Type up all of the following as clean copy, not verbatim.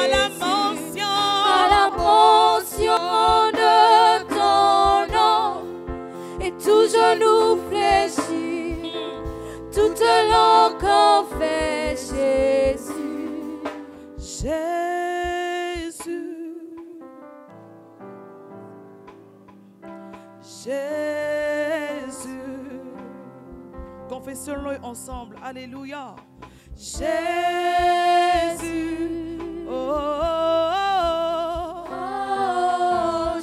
la mention de ton nom, et tout genou fléchit, toute langue confesse Jésus. Jésus. Jésus. Confessons-le ensemble. Alléluia. Jésus. Oh, oh, oh. Oh,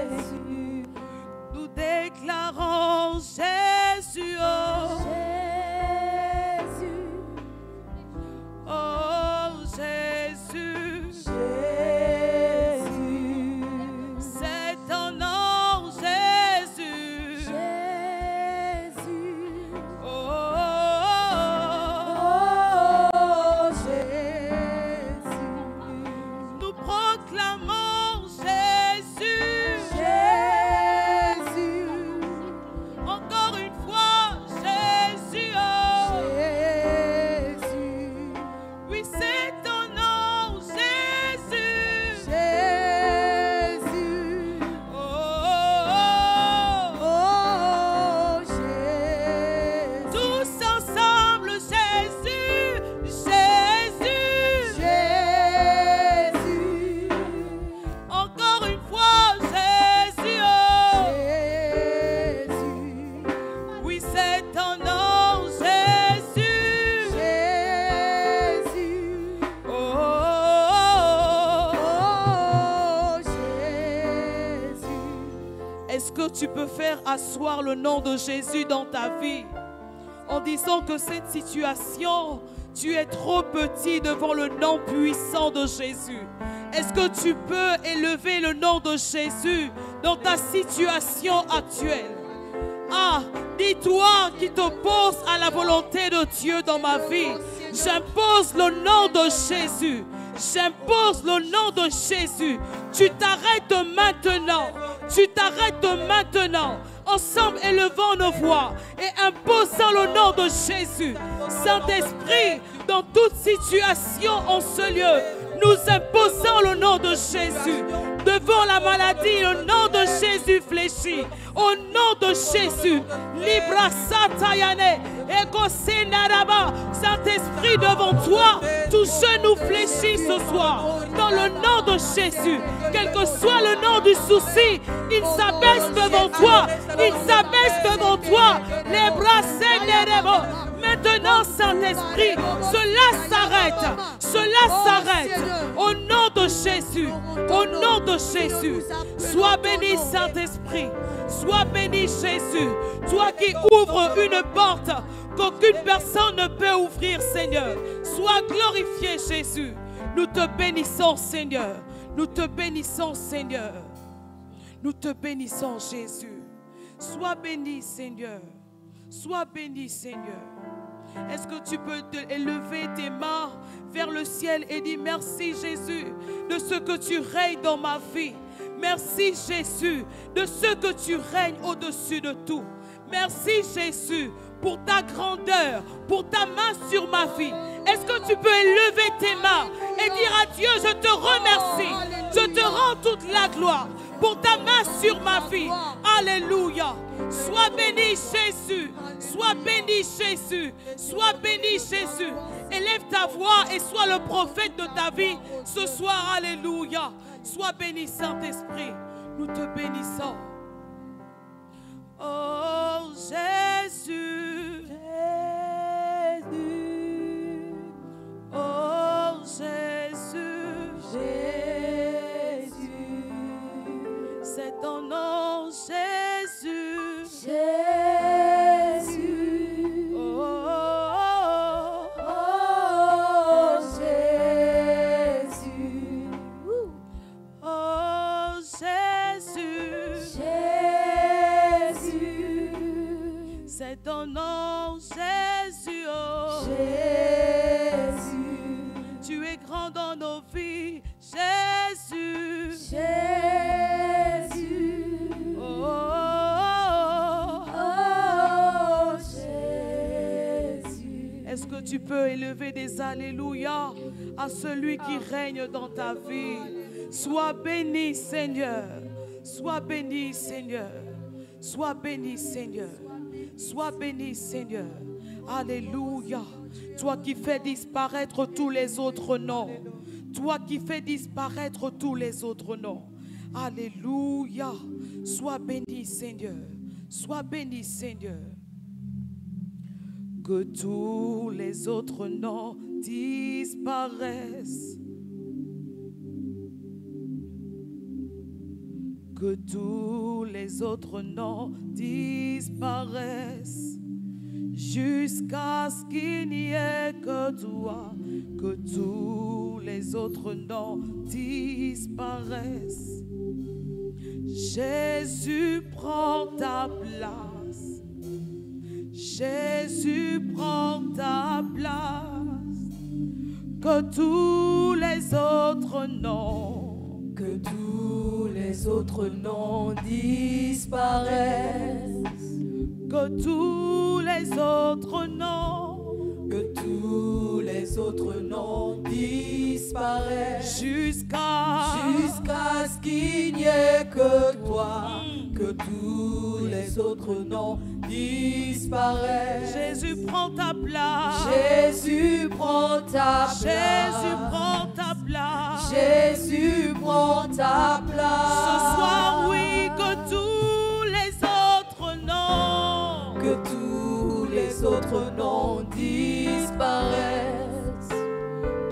Jésus. Nous déclarons Jésus. Oh, Jésus. oh Jésus. Jésus. C'est ton nom, Jésus. Jésus. Oh, oh, oh. Oh, Jésus. Nous proclamons Jésus. Jésus. Encore une fois, Jésus. Oh. Jésus. Oui, c'est ton nom, Jésus. Jésus. Oh, oh, oh. Oh, Jésus. Tous ensemble, Jésus. Jésus. Jésus. Encore une fois, Jésus. Oh. Jésus. Oui, c'est ton nom, Jésus. Jésus. Oh, oh, oh. Oh, Jésus. Est-ce que tu peux faire asseoir le nom de Jésus dans ta vie en disant que cette situation, tu es trop petit devant le nom puissant de Jésus? Est-ce que tu peux élever le nom de Jésus dans ta situation actuelle? Ah, dis-toi qui t'oppose à la volonté de Dieu dans ma vie. J'impose le nom de Jésus. J'impose le nom de Jésus. Tu t'arrêtes maintenant. Tu t'arrêtes maintenant. Ensemble, élevons nos voix et imposons le nom de Jésus. Saint-Esprit, dans toute situation en ce lieu, nous imposons le nom de Jésus. Devant la maladie, le nom de Jésus fléchit. Au nom de Jésus, Libra Satayane, Ego Senaraba, Saint-Esprit, devant toi, tout genou fléchit ce soir. Dans le nom de Jésus, quel que soit le nom du souci, il s'abaisse devant toi. Il s'abaisse devant toi. Les bras Senarebo. Maintenant, Saint-Esprit, cela s'arrête. Cela s'arrête. Au nom de Jésus. Au nom de Jésus. Sois béni, Saint-Esprit. Sois béni, Jésus. Toi qui ouvres une porte qu'aucune personne ne peut ouvrir, Seigneur. Sois glorifié, Jésus. Nous te bénissons, Seigneur. Nous te bénissons, Seigneur. Nous te bénissons, Jésus. Sois béni, Seigneur. Sois béni, Seigneur. Est-ce que tu peux élever tes mains vers le ciel et dire merci, Jésus, de ce que tu règnes dans ma vie. Merci, Jésus, de ce que tu règnes au-dessus de tout. Merci, Jésus, pour ta grandeur, pour ta main sur ma vie. Est-ce que tu peux élever tes mains et dire à Dieu, je te remercie, je te rends toute la gloire pour ta main sur ma vie. Alléluia. Sois béni, Jésus. Sois béni, Jésus. Sois béni, Jésus. Élève ta voix et sois le prophète de ta vie ce soir. Alléluia. Sois béni, Saint-Esprit. Nous te bénissons. Oh, Jésus. Jésus. Oh, Jésus. Jésus. C'est ton nom, Jésus. Jésus. Oh, oh, oh. Oh, Jésus. Oh, Jésus. Jésus. C'est ton nom, Jésus. Oh. Jésus. Tu es grand dans nos vies, Jésus. Jésus. Oh, oh, oh. Oh, Jésus. Est-ce que tu peux élever des alléluia à celui qui règne dans ta vie. Sois béni, Seigneur. Sois béni, Seigneur. Sois béni, Seigneur. Sois béni, Seigneur. Alléluia. Toi qui fais disparaître tous les autres noms. Toi qui fais disparaître tous les autres noms. Alléluia. Sois béni, Seigneur. Sois béni, Seigneur. Que tous les autres noms disparaissent. Que tous les autres noms disparaissent. Jusqu'à ce qu'il n'y ait que toi. Que tous les autres noms disparaissent. Jésus prend ta place. Jésus prend ta place. Que tous les autres noms, que tous les autres noms disparaissent. Que tous les autres noms, que tous les autres noms disparaissent. Jusqu'à ce qu'il n'y ait que toi. Que tous les autres noms disparaissent. Jésus prend ta place. Jésus prend ta place. Jésus prend ta place. Jésus prend ta place. Ce soir, oui, que tous les autres noms, que tous les autres noms disparaissent.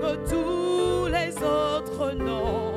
que tous les autres noms,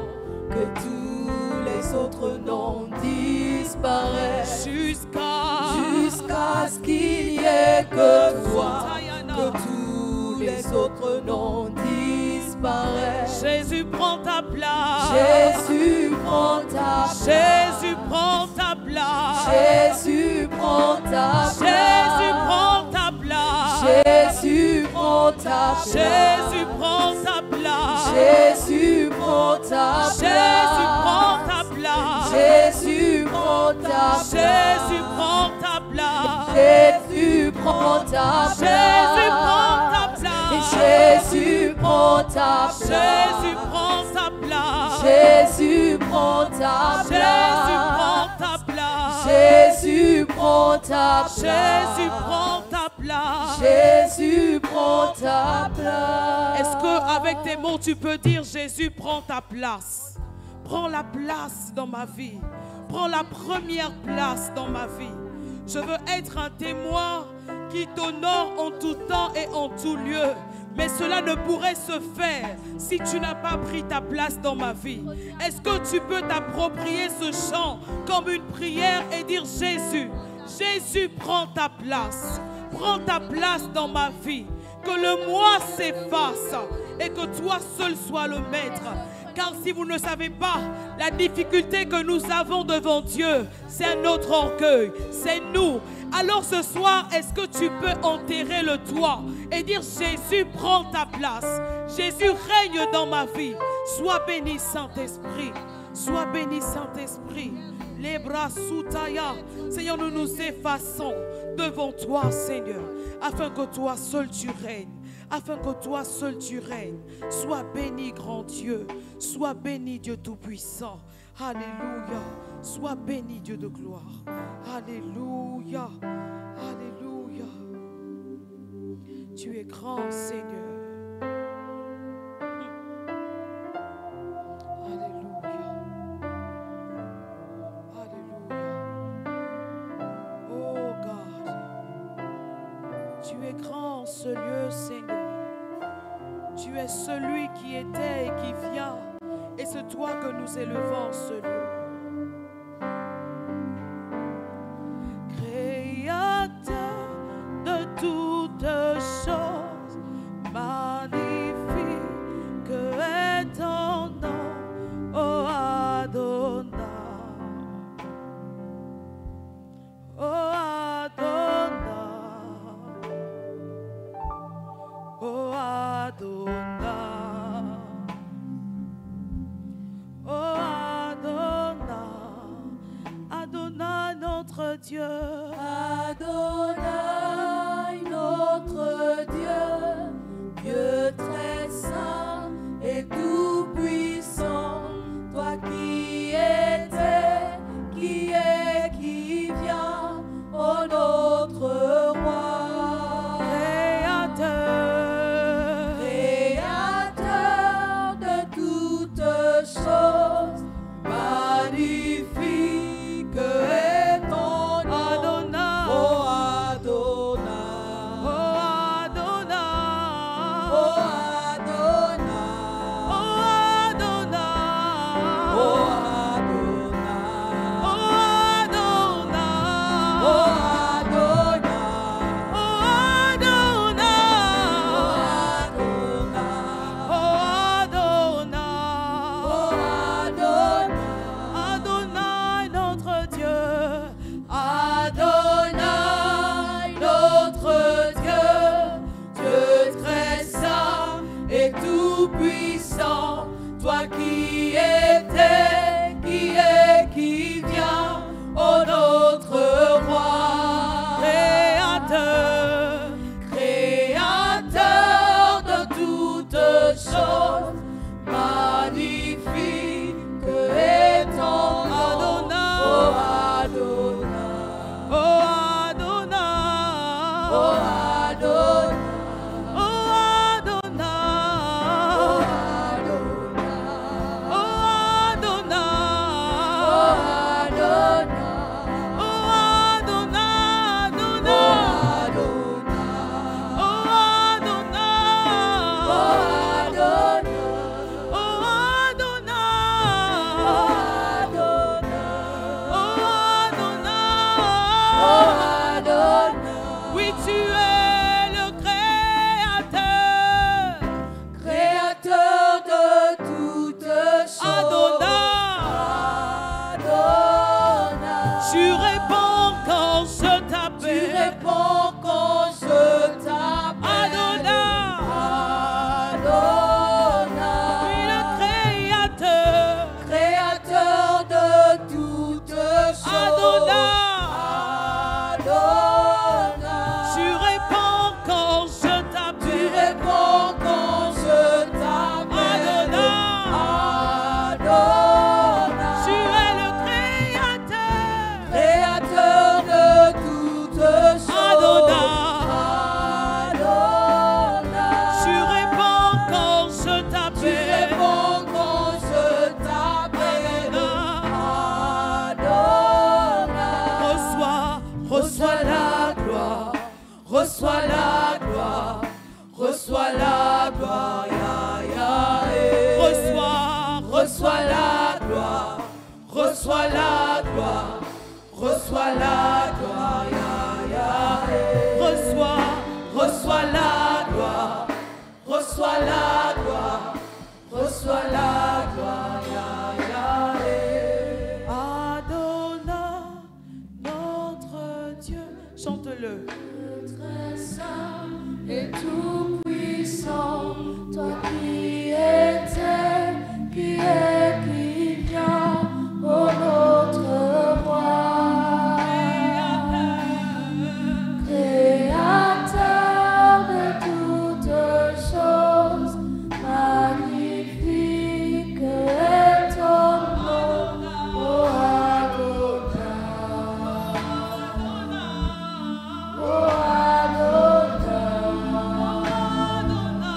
que tous les autres noms disparaissent. Jusqu'à ce qu'il n'y ait que toi. Que tous les autres noms disparaissent. Jésus prend ta place. Jésus prend ta place. Jésus prend ta place. Jésus prend ta place. Jésus prend ta place. Jésus prend ta place. Jésus prend ta place. Jésus prend ta place. Jésus prend ta place. Jésus prend ta place. Jésus prend ta place. Jésus prend ta place. Jésus prend ta place. Et Jésus prend ta place. Jésus prend ta place. Jésus prend ta place. Jésus prend ta place. Jésus prend ta place. Jésus prend ta place. Jésus prend ta place. Est-ce que avec tes mots tu peux dire Jésus prend ta place? Prends la place dans ma vie. Prends la première place dans ma vie. Je veux être un témoin qui t'honore en tout temps et en tout lieu. Mais cela ne pourrait se faire si tu n'as pas pris ta place dans ma vie. Est-ce que tu peux t'approprier ce chant comme une prière et dire Jésus, Jésus prends ta place. Prends ta place dans ma vie. Que le moi s'efface et que toi seul sois le maître. Car si vous ne savez pas, la difficulté que nous avons devant Dieu, c'est notre orgueil, c'est nous. Alors ce soir, est-ce que tu peux enterrer le toi et dire Jésus, prends ta place. Jésus règne dans ma vie. Sois béni Saint-Esprit. Sois béni Saint-Esprit. Les bras sous tailla. Seigneur, nous nous effaçons devant toi, Seigneur, afin que toi seul tu règnes. Afin que toi seul tu règnes. Sois béni, grand Dieu. Sois béni, Dieu Tout-Puissant. Alléluia. Sois béni, Dieu de gloire. Alléluia. Alléluia. Tu es grand, Seigneur. Alléluia. Alléluia. Oh God. Tu es grand en ce lieu, Seigneur. Tu es celui qui était et qui vient. Et c'est toi que nous élevons en ce lieu. Créateur de toutes choses, magnifique est ton nom, oh Adonai. Oh Adonai. Oh Adonai. Oh Adonai. notre Dieu. Adonai, notre Dieu, Dieu très saint et tout puissant, toi qui étais, qui est, qui vient, ô notre roi. Créateur de toutes choses, magnifique est ton nom, ô Adonai, ô Adonai, ô Adonai, ô Adonai, ô Reçois la gloire, reçois la gloire, ya, ya, reçois la gloire, reçois la gloire, reçois la gloire, ya, ya, Adonai, notre Dieu, chante-le. Très saint et tout puissant, toi qui étais, qui est, qui vient, ô notre roi, créateur de toutes choses, magnifique est ton nom, ô Adonai, ô Adonai, ô Adonai.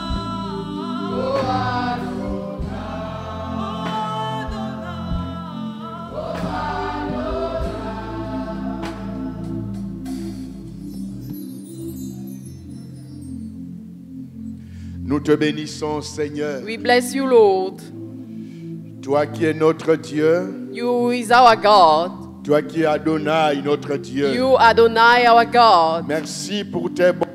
Nous te bénissons, Seigneur. We bless you, Lord. Toi qui es notre Dieu, You is our God. toi qui es Adonai, notre Dieu. You, Adonai, our God. Merci pour tes bontés.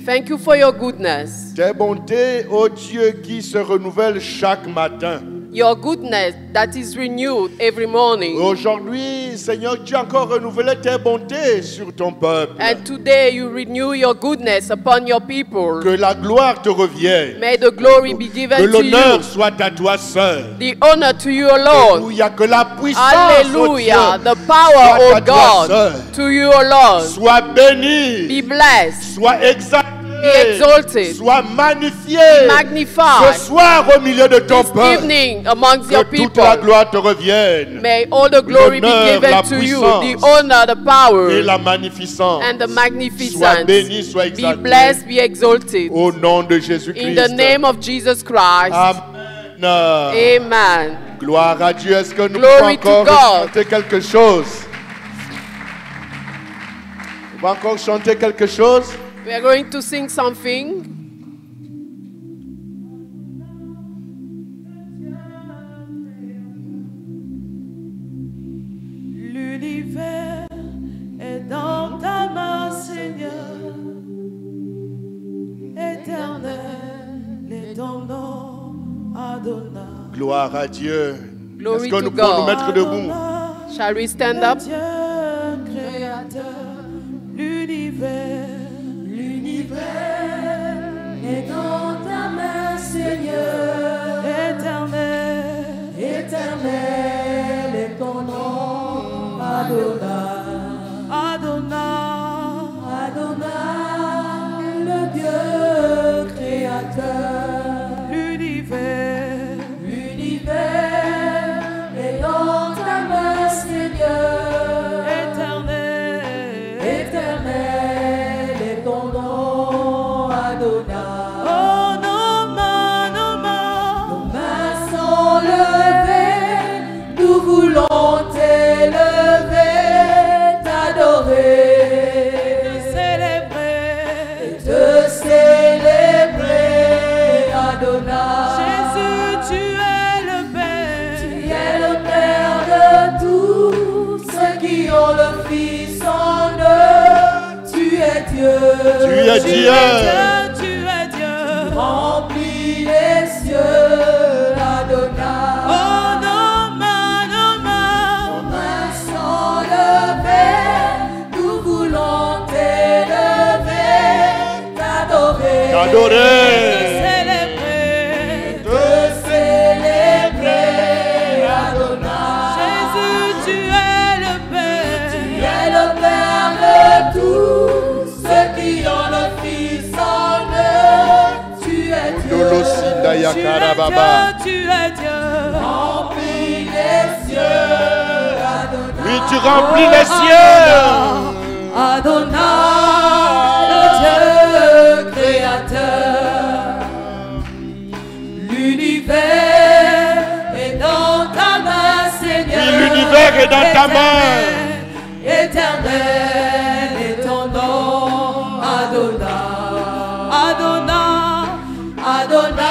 Thank you for your goodness. Tes bontés, ô Dieu, qui se renouvellent chaque matin. Your goodness that is renewed every morning. Aujourd'hui, Seigneur, tu as encore renouvelé tes bontés sur ton peuple. And today you renew your goodness upon your people. Que la gloire te revienne. May the glory be Que given to l'honneur you. soit à toi seul. The honor to you alone. Alléluia. Que la puissance, Hallelujah. ô Dieu, The power, soit oh à toi God, seul. to you alone. Sois béni. Be blessed. Sois exalté. Be exalted. Sois magnifié. Be magnified. Ce soir au milieu de ton This peuple. evening amongst your Que toute la people. gloire te revienne. May all the glory be L'honneur, la given to you, puissance the honor, the power, Et la magnificence. and the Sois magnificence. béni, sois Be exalté. blessed, be exalted. Au nom de In Jésus-Christ. the name of Jesus Christ. Amen. Amen. Gloire à Dieu. Est-ce que nous Glory pouvons to encore God. chanter quelque chose? On va encore chanter quelque chose? We are going to sing something. L'univers est dans ta main, Seigneur. Éternel est ton nom, Adonai. Gloire à Dieu. Glory Est-ce que to nous pouvons nous God. mettre debout? Shall we stand up? Dieu créateur, l'univers. L'univers est dans ta main, Seigneur. Éternel, Éternel est ton nom, Adonai. Adonai, Adonai, le Dieu créateur. l'univers. L'univers est dans ta main, Seigneur. Éternel, Éternel est ton nom, Adonai. oh nos mains, Nos mains sont levées, nous voulons t'élever, t'adorer, célébrer. te célébrer, Adonai. Jésus, tu es le Père. Tu es le Père de tous ceux qui ont le Fils en eux. Tu es Dieu. Tu es Tu es Dieu. Dieu, tu es Dieu. Remplis les cieux, Adonai. Oh nos mains, Nos mains sont levées, nous voulons t'élever, t'adorer, T'adorer. célébrer. te célébrer, Adonai. Jésus, tu es le Père. Tu es le Père de tous ceux qui ont le Fils en eux. Tu es Dieu. Dolosinda Tu es Yakarababa. Dieu, tu es Dieu. Remplis les cieux, Adonai. Oui, tu remplis les cieux. Adonai, le Dieu créateur. L'univers est dans ta main, Seigneur. Oui, l'univers est dans ta main. Éternel est ton nom, Adonai. Adonai, Adonai,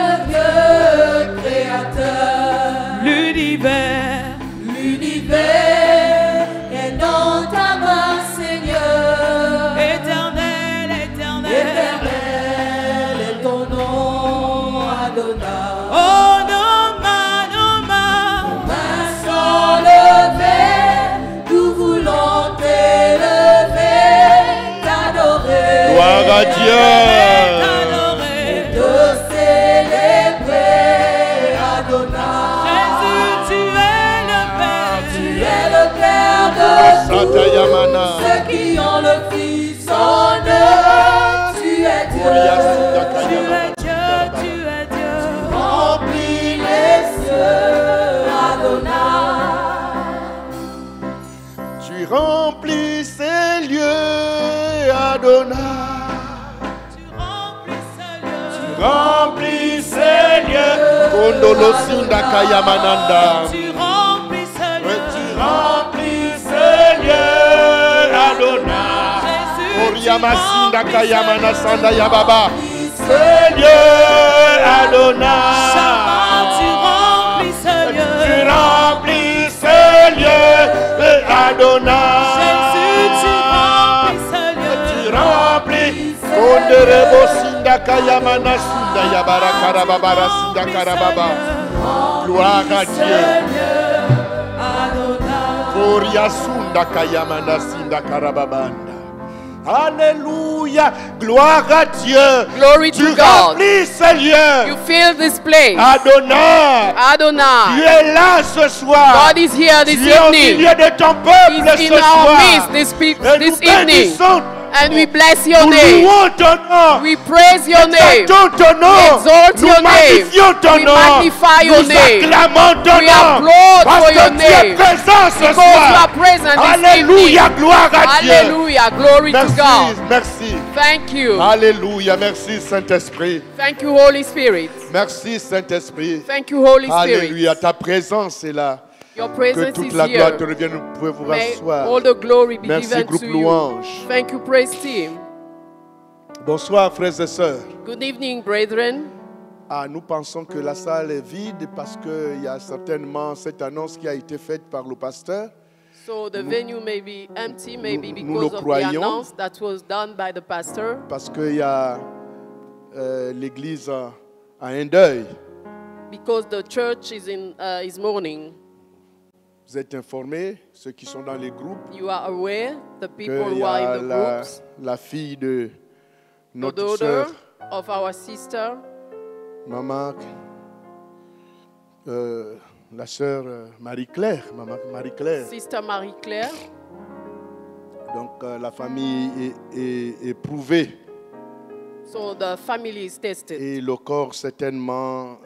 le Dieu créateur. l'univers. L'univers est dans ta main, Seigneur. Éternel, éternel. Éternel est ton nom, Adonai. Oh nos mains, Nos mains sont levées, nous voulons t'élever, t'adorer. Gloire à Dieu. t'adorer. Te célébrer, Adonai. Jésus, tu es le Père. Tu es le Père de Santa Yamana. tous ceux qui ont le Fils en eux. Tu es Dieu. Tu es Dieu, tu es Dieu. Remplis les cieux, Adonai. Tu remplis ces lieux, Adonai. Tu remplis ce lieu. Remplis ces lieux. Kondolosinda Kayamananda. Tu remplis ce Oui, lieu. tu remplis ces lieux, Adonai. Jésus, tu Oriamasinda remplis Kayamana ce lieu. Sanda Yababa. Ces lieux, Adonai. Chama, tu remplis ce Tu lieu. remplis ces lieux, Adonai. Jésus, tu remplis ce Tu lieu. remplis. Konderebo Sinda Kayamana Sunda Yabara Karababara Sinda Karababa. Gloire à Dieu. Adonai. Koria Sunda Kayamana Sinda Karababanda. Alléluia. Gloire à Dieu. Glory Tu to God. remplis ces lieux. You fill this place. Adonai. Tu Adonai. es là ce soir. God is here this Tu es au evening. milieu de ton peuple He's ce in our soir. midst this Et this nous evening. bénissons. And we bless your Nous name. louons ton nom. We praise your name. Exaltons ton nom. Exalt Nous your name. magnifions ton We nom. magnify your Nous name. acclamons ton We nom. applaud Parce for que your tu es name. présent ce Because you soir. are present this Alléluia. evening. Gloire à Dieu. Hallelujah. Glory to Merci. God. Merci. Thank you. Alléluia. Merci Saint-Esprit. Thank you, Holy Spirit. Merci Saint-Esprit. Thank you, Holy Spirit. Alléluia. Ta présence est là. Your Que presence toute is la gloire te here. revienne. Vous pouvez vous May rasseoir. all the glory be Merci given groupe to you. louange. Thank you, praise team. Bonsoir frères et sœurs. Good evening, brethren. Ah, nous pensons que la salle est vide parce qu'il y a certainement cette annonce qui a été faite par le pasteur. So the venue may be empty, maybe nous because le of the croyons. announce that was done by the pastor. Parce qu'il y a l'église a un deuil. Because the church is in is mourning. Vous êtes informés, ceux qui sont dans les groupes, You are aware, the people qu'il y who are a in the groups, la fille de the notre daughter sœur, of our sister, maman, la sœur Marie-Claire, maman Marie-Claire. Sister Marie-Claire. Donc la famille est éprouvée So the family is tested. et le corps certainement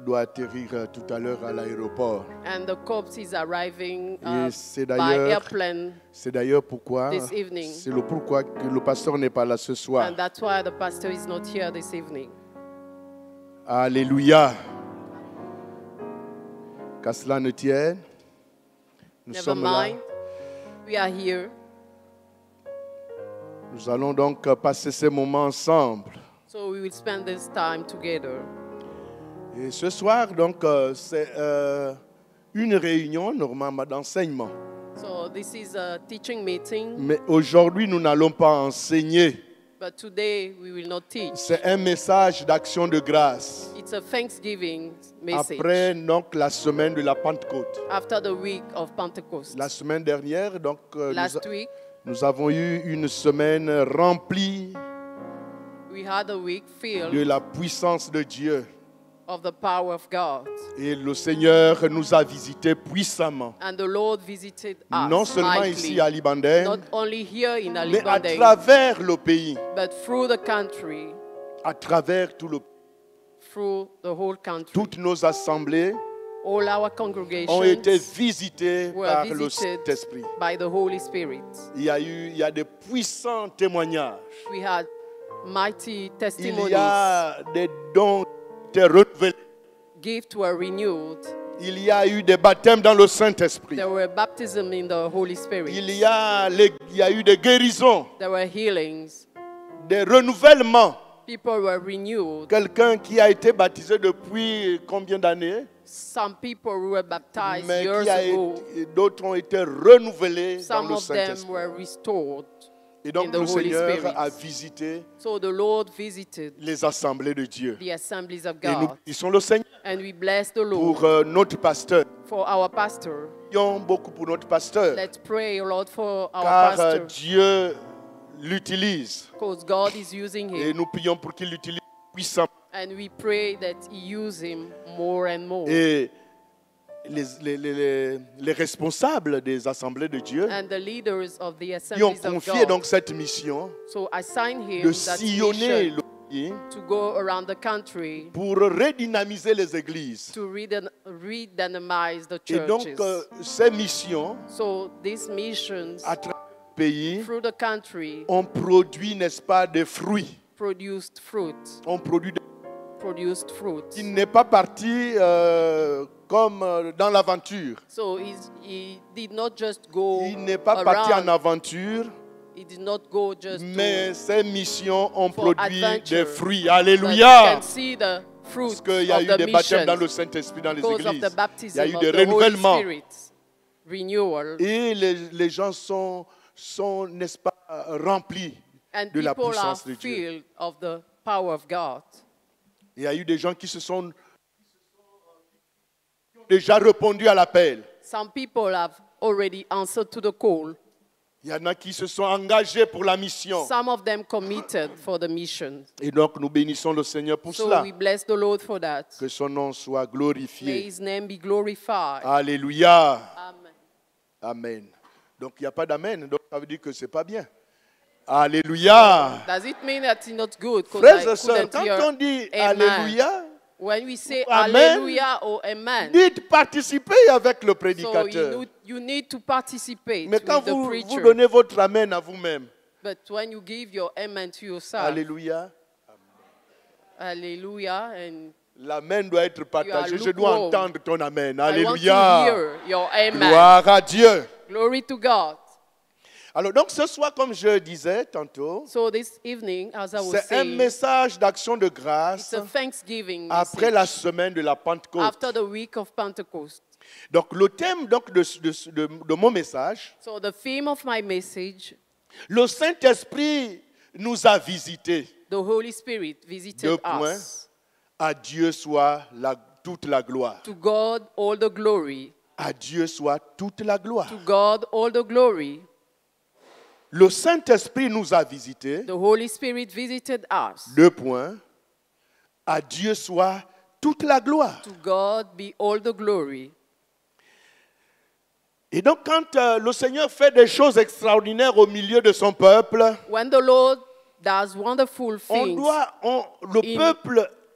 doit atterrir tout à l'heure à l'aéroport. And the corpse is arriving Et c'est by d'ailleurs airplane. C'est d'ailleurs pourquoi, This evening. c'est le pourquoi que le pasteur n'est pas là ce soir. And that's why the pastor is not here this evening. Alléluia. Qu'à cela ne tienne, nous Never sommes là. mind. We are here. Nous allons donc passer ces moments ensemble. So we will spend this time together. Et ce soir, donc, c'est une réunion normalement d'enseignement. So this is a teaching meeting, Mais aujourd'hui, nous n'allons pas enseigner. but today we will not teach. C'est un message d'action de grâce. It's a Thanksgiving message Après donc la semaine de la Pentecôte. after the week of Pentecost. La semaine dernière, donc, Last week, nous avons eu une semaine remplie we had a week de filled la puissance de Dieu. of the power of God. Et le Seigneur nous a visités puissamment. And the Lord visited us Non seulement mightily, ici à Libandem, not only here in mais à Alibandeng, travers le pays. but through the country, À travers tout le through the whole country. toutes nos assemblées All our ont congregations été visitées were par le visited Saint-Esprit. by the Holy Spirit. Il y a des puissants témoignages. We had mighty Il testimonies. y a des dons qui étaient renouvelés. Gifts were renewed. Il y a eu des baptêmes dans le Saint-Esprit. There were baptism in the Holy Spirit. Il y a eu des guérisons, There were healings. des renouvellements. People were renewed. Quelqu'un qui a été baptisé depuis combien d'années? Some people were baptized Mais years ago. d'autres ont été renouvelés dans Some le of them Saint-Esprit. were restored. Et donc in the le Holy Seigneur Spirit. a visité So the Lord visited les assemblées de Dieu. the assemblies of Et nous God. bénissons le Seigneur And we bless the pour Lord notre pasteur. for our pastor. Prions beaucoup pour notre pasteur, Let's pray, Lord, for our car pastor. Dieu l'utilise. Because God is using Et him. nous prions pour qu'il l'utilise puissamment. And we pray that he use him more and more. Et les responsables des assemblées de Dieu And the leaders of the lui ont assemblies of confié God. donc cette mission So assign him de that sillonner mission le pays to go around the country pour redynamiser les églises. to redynamize the Et donc, churches. ces missions So these missions à travers le pays through the country ont produit, n'est-ce pas, des fruits. produced fruit. Ont produit des... Produced fruit. Il n'est pas parti comme dans l'aventure. So he did not just go Il n'est pas parti en around. aventure, He did not go just mais ces missions ont for produit adventure. des fruits. but you Alléluia! can see the fruit Parce qu'il y a of eu the des baptêmes dans mission le Saint-Esprit dans les because of églises. the Il y baptism a eu of des the Holy renouvellements. Spirit. Renewal. Et les gens sont, n'est-ce pas, remplis And de la people are puissance de Dieu. filled of the power of God. Il y a eu des gens qui qui ont déjà répondu à l'appel. Some people have already answered to the call. Il y en a qui se sont engagés pour la mission. Some of them committed for the mission. Et donc nous bénissons le Seigneur pour So cela. we bless the Lord for that. Que son nom soit May glorifié. his name be glorified. Alléluia. Amen. Amen. Donc il n'y a pas d'amen. Donc ça veut dire que c'est pas bien. Alléluia. Does it mean that it's not good? Because Frères I et sœurs, couldn't quand hear on dit amen. Alléluia, When we say Amen. Hallelujah or Amen, dites participer avec le so prédicateur. you need to participate Mais quand with the vous preacher. donnez votre amen à vous-même, But when you give your Amen to yourself, Alléluia, Hallelujah, and l'amen doit être partagé. You are Je dois lukewarm. entendre ton amen. I want to Alléluia. hear your Amen. Gloire à Dieu. Glory to God. Alors donc ce soir, comme je disais tantôt, So this evening, as I was c'est un saying, message d'action de it's grâce a Thanksgiving après message la semaine de la Pentecôte. after the week of Pentecost. Donc le thème donc, de mon message, So the theme of my message, le Saint-Esprit nous a visités. the Holy Spirit Deux visited points. us. À Dieu soit toute la gloire. To God all the glory. À Dieu soit toute la gloire. To God all the glory. Le Saint-Esprit nous a visités. The Holy Spirit visited us. 2 points. À Dieu soit toute la gloire. To God be all the glory. Et donc quand le Seigneur fait des choses extraordinaires au milieu de son peuple, When the Lord does wonderful things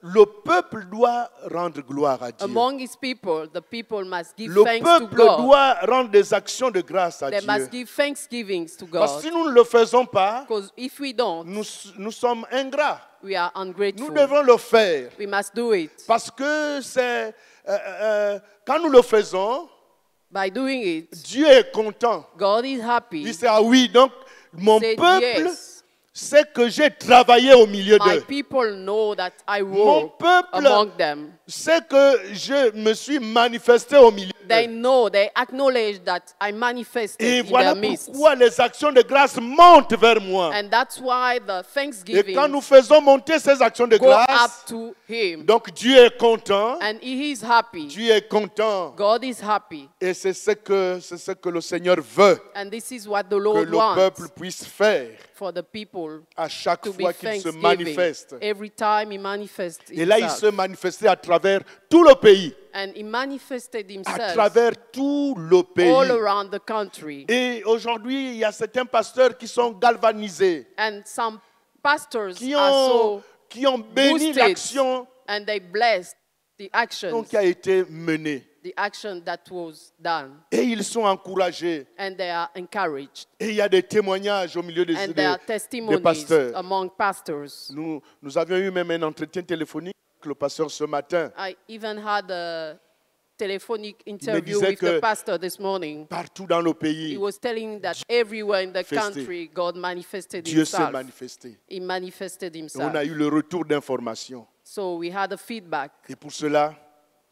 le peuple doit rendre gloire à Dieu. among his people, the people must give Le thanks to peuple God. doit rendre des actions de grâce à They Dieu. must give thanksgivings to Parce que God. si nous ne le faisons pas, Because if we don't, nous sommes ingrats. we are Nous ungrateful. devons le faire. We must do it. Parce que c'est quand nous le faisons, By doing it, Dieu est content. God is happy. Il dit ah oui, donc mon Said peuple yes. sait que j'ai travaillé au milieu My d'eux. people know that I Mon work peuple among them. sait que je me suis manifesté au milieu They d'eux. know, they acknowledge that I manifested Et in voilà their midst. pourquoi les actions de grâce montent vers moi. And that's why the Et thanksgiving quand nous faisons monter ces actions de go up grâce, to Him. donc Dieu est content. And He is happy. Dieu est content. God is happy. Et c'est ce que le Seigneur veut And this is what the que Lord le wants peuple puisse faire for the people à chaque to be fois qu'il se thanksgiving. manifeste. Every time He manifests Et là, il se Himself. manifestait à travers tout le pays. And He manifested À Himself travers tout le pays. all around the country. Et aujourd'hui, il y a certains pasteurs qui sont galvanisés, And some pastors qui are ont so béni boosted l'action and they blessed the actions, qui a été menée. the action that was done. Et ils sont encouragés. And they are encouraged. Et il y a des témoignages au milieu des And there are des testimonies pasteurs. among pastors. Nous avions eu même un entretien téléphonique avec le pasteur ce matin. I even had a telephonic interview disait with que the pastor this morning. Partout dans le He pays, was telling that everywhere in the manifesté. country, God manifested Dieu s'est Himself. manifesté. He manifested Et on Himself. a eu le retour d'information. So we had a feedback. Et pour cela,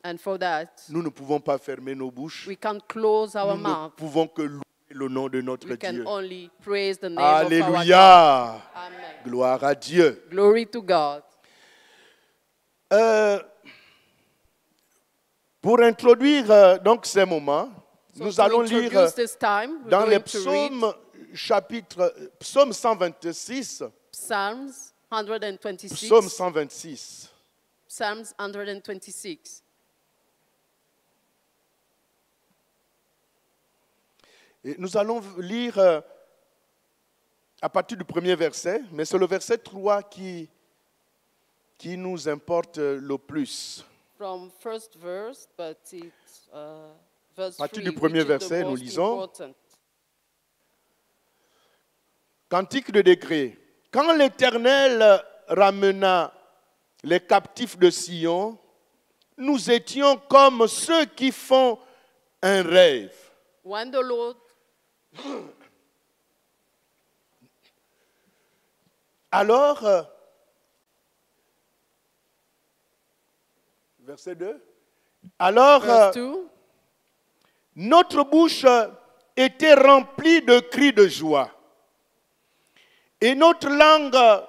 And for that, nous ne pouvons pas fermer nos bouches. we can't close our Nous ne mouth. pouvons que louer le nom de notre We can Dieu. only praise the name of our God. Alléluia. Amen. Gloire à Dieu. Glory to God. Pour introduire donc ces moments, So nous to allons lire introduce this time, we're dans les going to read psaume 126, Psalms 126. psaume 126. Psalms 126. Et nous allons lire à partir du premier verset, mais c'est le verset 3 qui nous importe le plus. From first verse, but it's verse À partir 3, du premier which is the verset, nous most lisons. important. Cantique de décret. Quand l'Éternel ramena les captifs de Sion, nous étions comme ceux qui font un rêve. When the Lord, Alors, verset 2. Alors, verse 2, notre bouche était remplie de cris de joie et notre langue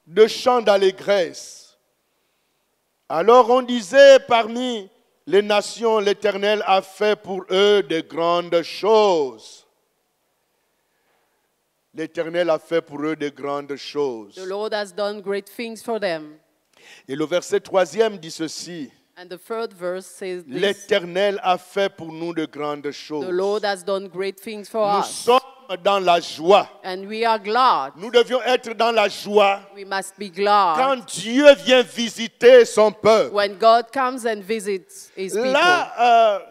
de chants d'allégresse. Alors on disait parmi les nations, l'Éternel a fait pour eux de grandes choses. L'Éternel a fait pour eux de grandes choses. the Lord has done great things for them. Et le verset 3e dit ceci. And the third verse says this, L'Éternel a fait pour nous de grandes choses. the Lord has done great things for Nous us. sommes dans la joie. And we are glad. Nous devions être dans la joie We must be glad quand Dieu vient visiter son peuple. when God comes and visits His people. Là,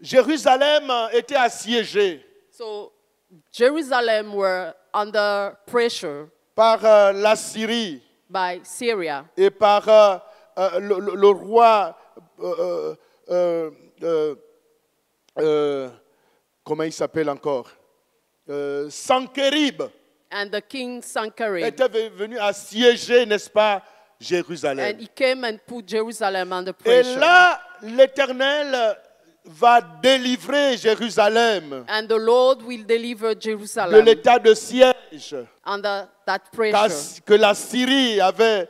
Jérusalem était assiégée So Jerusalem were under pressure par la Syrie by Syria et par le roi, comment il s'appelle encore, Sankérib, and the king Sankerib. était venu assiéger, n'est-ce pas, And Jérusalem. he came and put Jerusalem under Et pressure. là, l'Éternel va délivrer Jérusalem And the Lord will deliver de Jerusalem l'état de siège under that pressure que la Syrie avait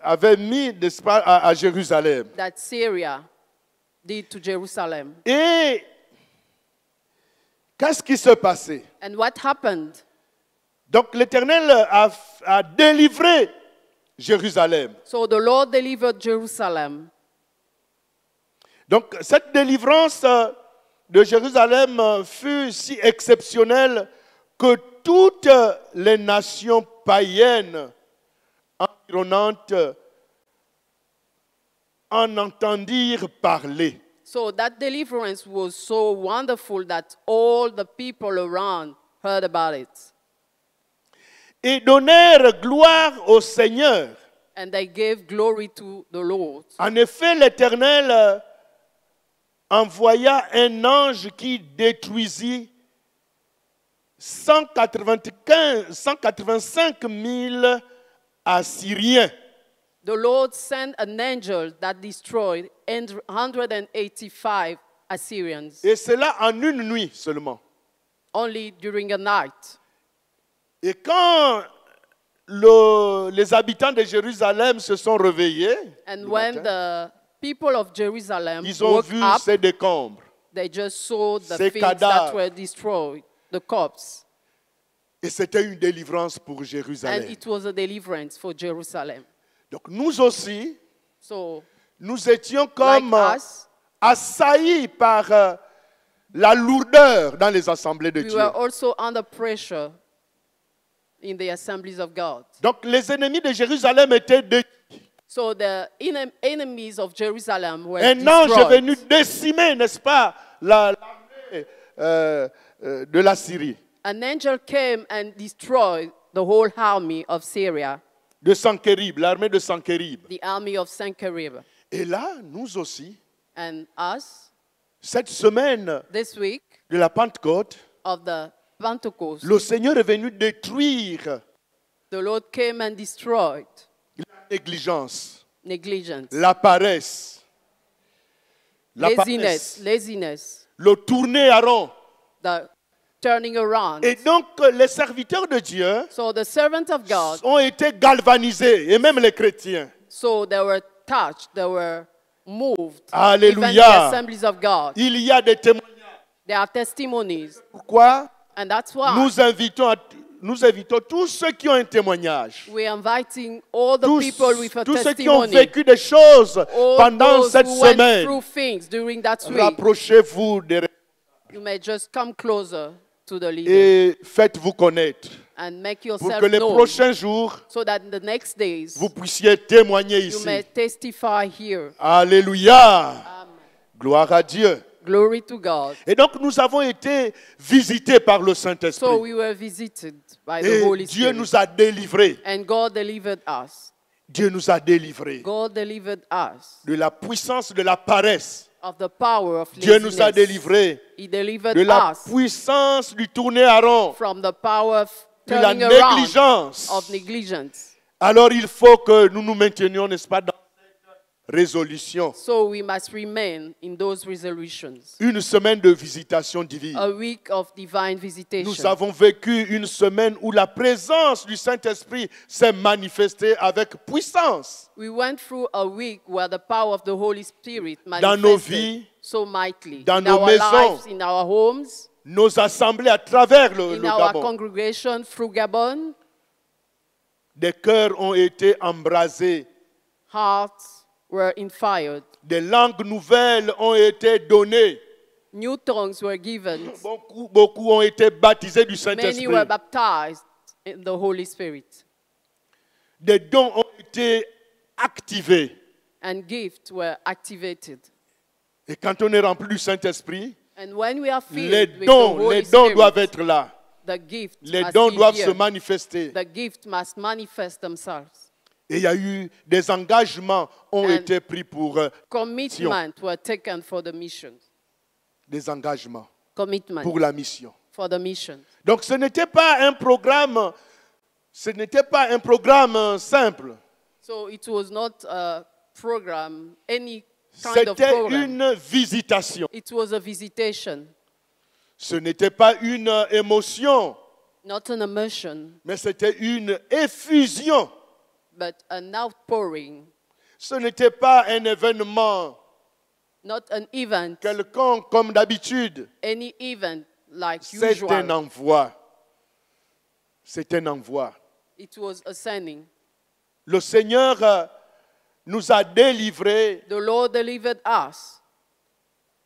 avait mis, n'est-ce pas, à Jérusalem. that Syria did to Jerusalem. Et qu'est-ce qui s'est passé? And what happened? Donc l'Éternel a délivré Jérusalem. So the Lord delivered Jerusalem. Donc cette délivrance de Jérusalem fut si exceptionnelle que toutes les nations païennes environnantes en entendirent parler. So that deliverance was so wonderful that all the people around heard about it. Et donnèrent gloire au Seigneur. And they gave glory to the Lord. En effet, l'Éternel envoya un ange qui détruisit 185 000 Assyriens. The Lord sent an angel that destroyed 185 Assyrians Et cela en une nuit seulement. only during a night. Et quand les habitants de Jérusalem se sont réveillés, And le when matin, the people of Jerusalem ils ont woke vu up, ces décombres. they just saw the ces things cadavres. that were destroyed, the corpse. Et c'était une délivrance pour And Jérusalem. it was a deliverance for Jerusalem. Donc nous aussi, So, nous étions like comme us, assaillis par la lourdeur dans les assemblées de we Dieu. were also under pressure in the assemblies of God. Donc les ennemis de Jérusalem étaient détruits. So the enemies of Jerusalem were Un ange est destroyed. venu décimer, n'est-ce pas, l'armée de la Syrie, An angel came and destroyed the whole army of Syria, de Sanchérib, l'armée de Sanchérib. the army of Sennacherib. Et là, nous aussi, And us, cette semaine this week de la Pentecôte, of the Pentecost, le Seigneur est venu détruire the Lord came and destroyed la négligence, negligence, la paresse, laziness, le tourner à rond. the turning around. Et donc, les serviteurs de Dieu So the servants of God, ont été galvanisés, et même les chrétiens. so they were touched, they were moved. Alléluia. Even the assemblies of God. Il y a des témoignages. There are testimonies. Pourquoi? And that's why Nous invitons tous ceux qui ont un témoignage. we're inviting all the Tous, people with a tous ceux qui ont testimony. vécu des choses All pendant those cette who went semaine. through things during that week. Rapprochez-vous You may just come closer to the leader et faites-vous connaître and make pour yourself que les known prochains jours, so that in the next days vous puissiez témoigner you may ici. testify here. Alléluia. Amen. Gloire à Dieu. Glory to God. Et donc nous avons été visités par le So Saint-Esprit. we were visited by the Et Holy Dieu Spirit. nous a délivrés. And God delivered us. Dieu nous a délivrés God delivered us de la puissance de la paresse. of the power of Dieu nous a laziness. délivrés He delivered de la us puissance du tourner à rond, from the power of de la turning around négligence. of negligence. Alors il faut que nous nous maintenions, n'est-ce pas, dans cette résolution. So we must remain in those resolutions. Une semaine de visitation divine. A week of divine visitation. Nous avons vécu une semaine où la présence du Saint-Esprit s'est manifestée avec puissance We went through a week where the power of the Holy Spirit dans nos manifested vies, so mightily dans in nos our maisons, lives, in our homes, nos assemblées à travers le in our Gabon. congregation through Gabon. Des cœurs ont été embrasés, Hearts were inspired. des langues nouvelles ont été données. New tongues were given. Beaucoup ont été baptisés du Many Saint-Esprit. were baptized in the Holy Spirit. Des dons ont été activés. And gifts were activated. Et quand on est rempli du Saint-Esprit, And when we are filled les with the dons Holy doivent Spirit, être là. the gift Les must dons be doivent here. se manifester. The gift must manifest themselves. Et il y a eu des engagements ont And été pris pour Commitment were taken for the mission. des engagements Commitment pour la mission. for the mission. Donc ce n'était pas un programme simple. So it was not a program, any kind of C'était program. une visitation. It was a visitation, Ce n'était pas une émotion, not an emotion, mais c'était une effusion. but an outpouring, Ce n'était pas un événement not an event, quelconque comme d'habitude. any event like C'est un usual. envoi. C'est un envoi. It was a sending. Le Seigneur nous a délivrés. The Lord delivered us.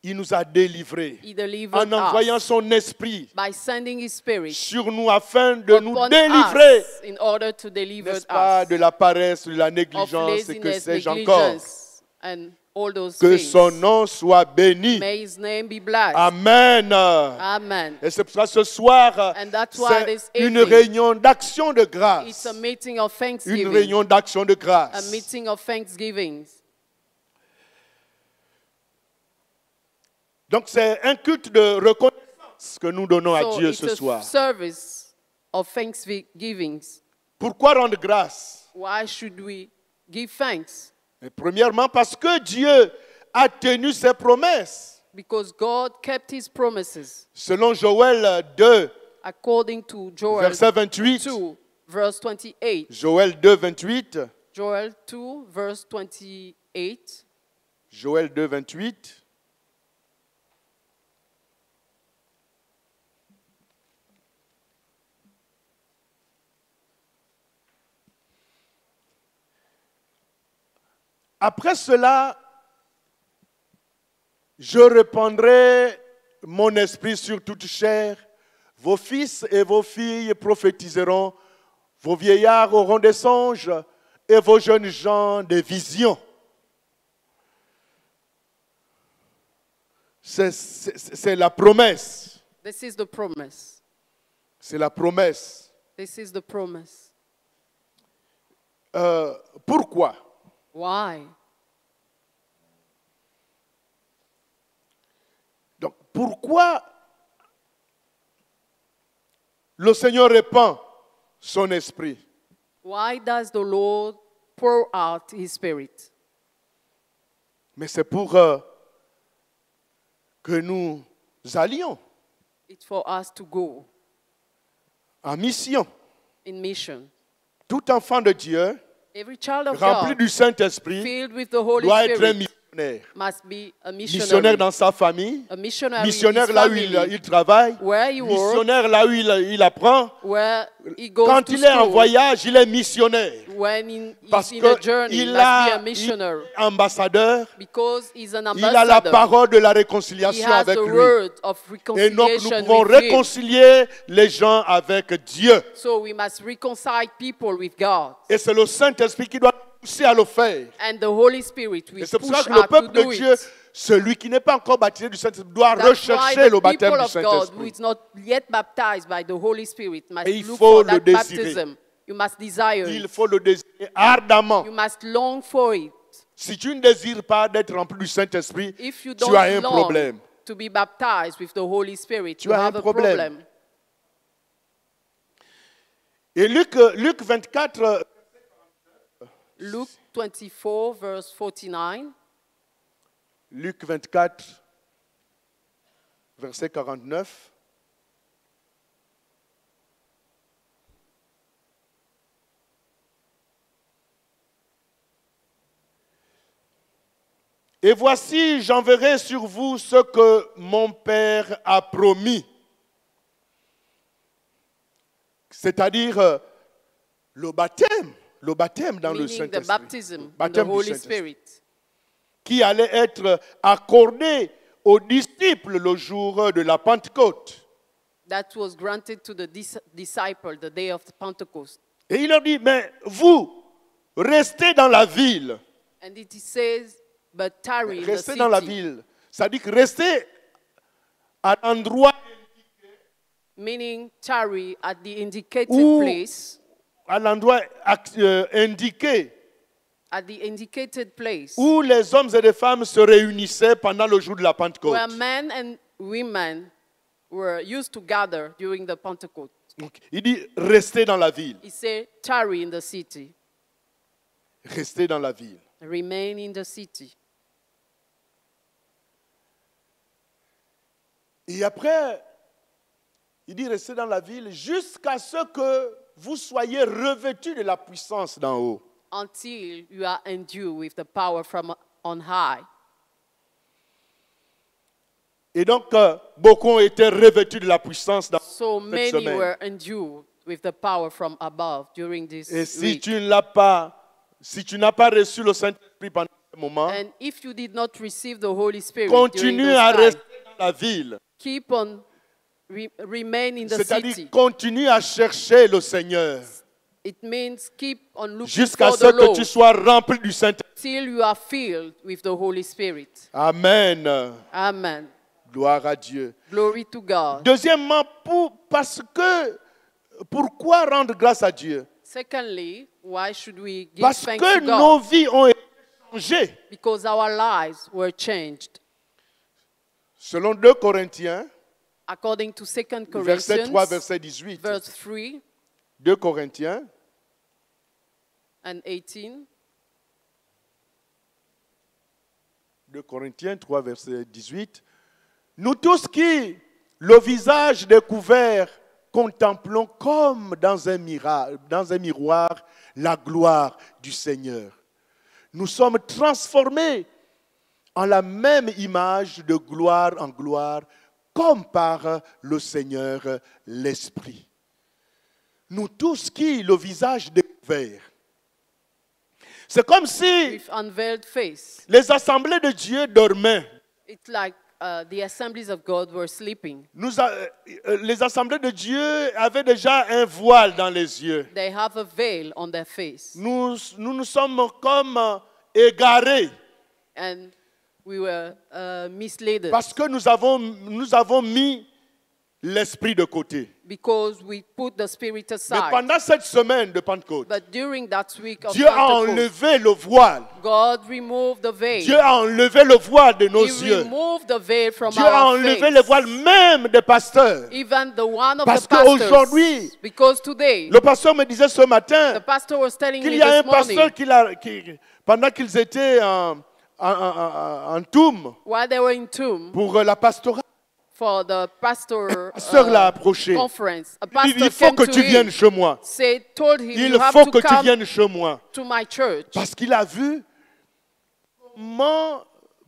Il nous a délivrés He delivered en envoyant us son esprit by sending His Spirit sur nous afin de nous upon délivrer, us in order to deliver n'est-ce pas, us de la paresse, de la of négligence et que laziness, sais-je encore. negligence, and all those Que things. son nom soit béni. May His name be blessed. Amen. Amen. Et c'est pour ça que ce soir, And that's why c'est this une evening, réunion d'action de It's grâce. a meeting of Une thanksgiving. réunion d'action de A grâce. meeting of thanksgiving. Donc c'est un culte de reconnaissance que nous donnons à So Dieu it's ce a soir. service of thanksgiving. Pourquoi rendre grâce? Why should we give thanks? Et premièrement, parce que Dieu a tenu ses promesses. Because God kept His promises. Selon Joël 2, According to Joel verset 28. 2, verse 28. Joël 2, 28. Joel 2, verse 28. Joël 2, 28. Après cela, je répandrai mon esprit sur toute chair. Vos fils et vos filles prophétiseront, vos vieillards auront des songes et vos jeunes gens des visions. C'est la promesse. This is the promise. C'est la promesse. This is the promise. Pourquoi? Why? Donc, pourquoi le Seigneur répand son esprit? Why does the Lord pour out His Spirit? Mais c'est pour que nous allions It's for us to go en mission. in mission. Tout enfant de Dieu, Every child of rempli God, du Saint-Esprit, filled with the Holy doit être un Spirit, missionnaire. must be a Missionnaire missionary. dans sa famille, A missionary missionnaire in his là où family, il travaille, where he works, missionnaire là où il apprend. where he goes Quand to il est en school. voyage, il est missionnaire. When he's Parce in a journey, he qu'il must be a a missionary. ambassadeur, Because he's an il a la ambassador. parole de la He réconciliation has avec the lui. word of Et donc nous reconciliation pouvons with him. réconcilier les gens avec Dieu. So we must reconcile people with God. Et c'est le Saint-Esprit qui doit nous pousser à le faire. And the Holy Spirit will Et c'est pour ça push que le us to peuple de do Dieu, it. celui qui n'est pas encore baptisé du Saint-Esprit, doit That's why rechercher le the baptême people du of God who Saint-Esprit. is not yet baptized by the Holy Spirit must Et il look faut for le that désirer. baptism. You must desire Il it. faut le désirer ardemment. You must long for it. Si tu ne désires pas d'être rempli du Saint-Esprit, If you tu as un don't long problème. to be baptized with the Holy Spirit, Tu you as un have a problème. problem. Et Luc 24, Luke 24, verse 49. Luc 24, verset 49. Et voici, j'enverrai sur vous ce que mon Père a promis. C'est-à-dire le baptême dans le Meaning the Saint-Esprit. baptism in the Baptême du Holy Saint-Esprit. Spirit. Qui allait être accordé aux disciples le jour de la Pentecôte. That was granted to the disciple the day of the Pentecost. Et il leur dit, mais vous, restez dans la ville. And it says, but tarry in the Restez dans la city. ville. Ça dit que restez à l'endroit, Meaning tarry at the indicated Où- place. à l'endroit indiqué At the indicated place. où les hommes et les femmes se réunissaient pendant le jour de la Pentecôte. Where men and women were used to gather during the Pentecost. Donc, il dit, restez dans la ville. He said, tarry in the city. Restez dans la ville. Remain in the city. Et après, il dit, restez dans la ville jusqu'à ce que vous soyez revêtus de la puissance d'en haut. until you are endued with the power from on high. Et donc, beaucoup ont été revêtus de la puissance dans So cette many semaine. were endued with the power from above during this Et si week. tu ne l'as pas, si tu n'as pas reçu le Saint-Esprit pendant ce moment, And if you did not receive the Holy Spirit during continue those à times, rester dans la ville. keep on remain in the C'est-à-dire, city. continue à chercher le Seigneur It means keep on looking jusqu'à for ce the que Lord tu sois rempli du Saint-Esprit. till you are filled with the Holy Spirit. Amen. Amen. Gloire à Dieu. Glory to God. Deuxièmement, pourquoi rendre grâce à Dieu? Secondly, why should we give Parce thanks que to nos God? vies ont été changées. Because our lives were changed. Selon 2 Corinthiens, According to 2 verset 3, Corinthians, verset 18. verse 3 2 Corinthiens, and 18. 2 Corinthiens 3, verset 18. Nous tous qui, le visage découvert, contemplons comme dans un miroir la gloire du Seigneur. Nous sommes transformés en la même image de gloire en gloire, comme par le Seigneur l'Esprit. Nous tous qui, le visage découvert. C'est comme si With unveiled face. les assemblées de Dieu dormaient. It's like the assemblies of God were sleeping. Les assemblées de Dieu avaient déjà un voile dans les yeux. They have a veil on their face. Nous sommes comme égarés And we were misled parce que nous avons mis l'esprit de côté. because we put the Spirit Mais aside. pendant cette semaine de Pentecôte, But during that week of Dieu a Pentecost, enlevé le voile. God removed the veil. Dieu a enlevé le voile de nos He yeux. removed the veil from Dieu a our enlevé face. le voile même des pasteurs. Even the one of Parce the pastors. qu'aujourd'hui, Because today, Le pasteur me disait ce the matin pastor was telling qu'il me y a un this morning, pasteur qui, pendant qu'ils étaient en Toum while they were in tomb pour la pastorale, for the pastor le pasteur l'a approché. conference, a Il dit, pastor il faut came que to tu viennes him, chez moi. told him, Il you have faut to que tu come viennes chez moi. to my church. Parce qu'il a vu comment,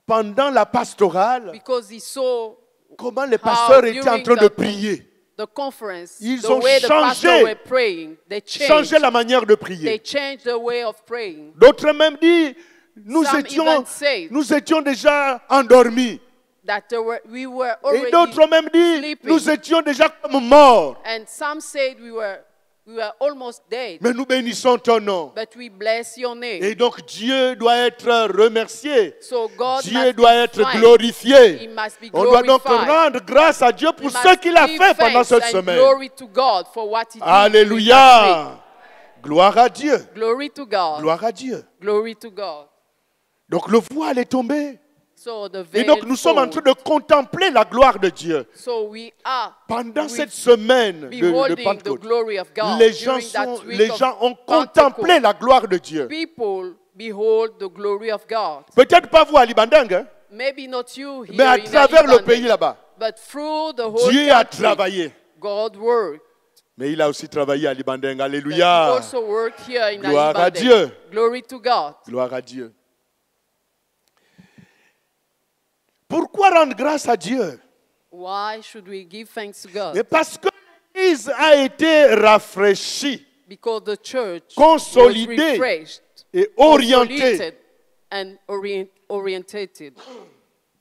pendant la pastorale, Because he saw comment les pasteurs étaient en during train de the- prier. the conference, Ils the ont way the changé. pastors were praying, they Changer la manière de They prier. changed the way of praying. D'autres même dit, Some even said nous étions déjà endormis. that we were Et already, d'autres même dit, sleeping. nous étions déjà comme morts. and some said we were almost dead. Mais nous bénissons ton nom. But we bless your name. Et donc Dieu doit être remercié. So God Dieu must doit be être thanked. glorifié. He must be On doit donc glorified. rendre grâce à Dieu pour We ce must qu'il a give fait pendant thanks cette and semaine. Glory to God for what he did during that Alléluia. Gloire à Dieu. week. Glory to God. Gloire à Dieu. Glory to God. Donc le voile est tombé. So the Et veil donc nous sommes en train de contempler la gloire de Dieu. So we are Pendant cette semaine de beholding the Pentecôte, glory of God. les gens, During that week les of gens ont Pentecost, contemplé la gloire de Dieu. people behold the glory of God. Peut-être pas vous à Libandang, hein, Maybe not you here mais à in travers le Alibande, pays là-bas. but through the whole Dieu a country, travaillé. God worked. Mais il a aussi travaillé à Libandang. But he Alléluia. also worked here in Gloire à Alibande. Dieu. Glory to God. Gloire à Dieu. Pourquoi rendre grâce à Dieu? Why should we give thanks to God? Mais parce que l'Église a été rafraîchie Because the church Consolidé was refreshed, et orientée. consolidated, and orientated.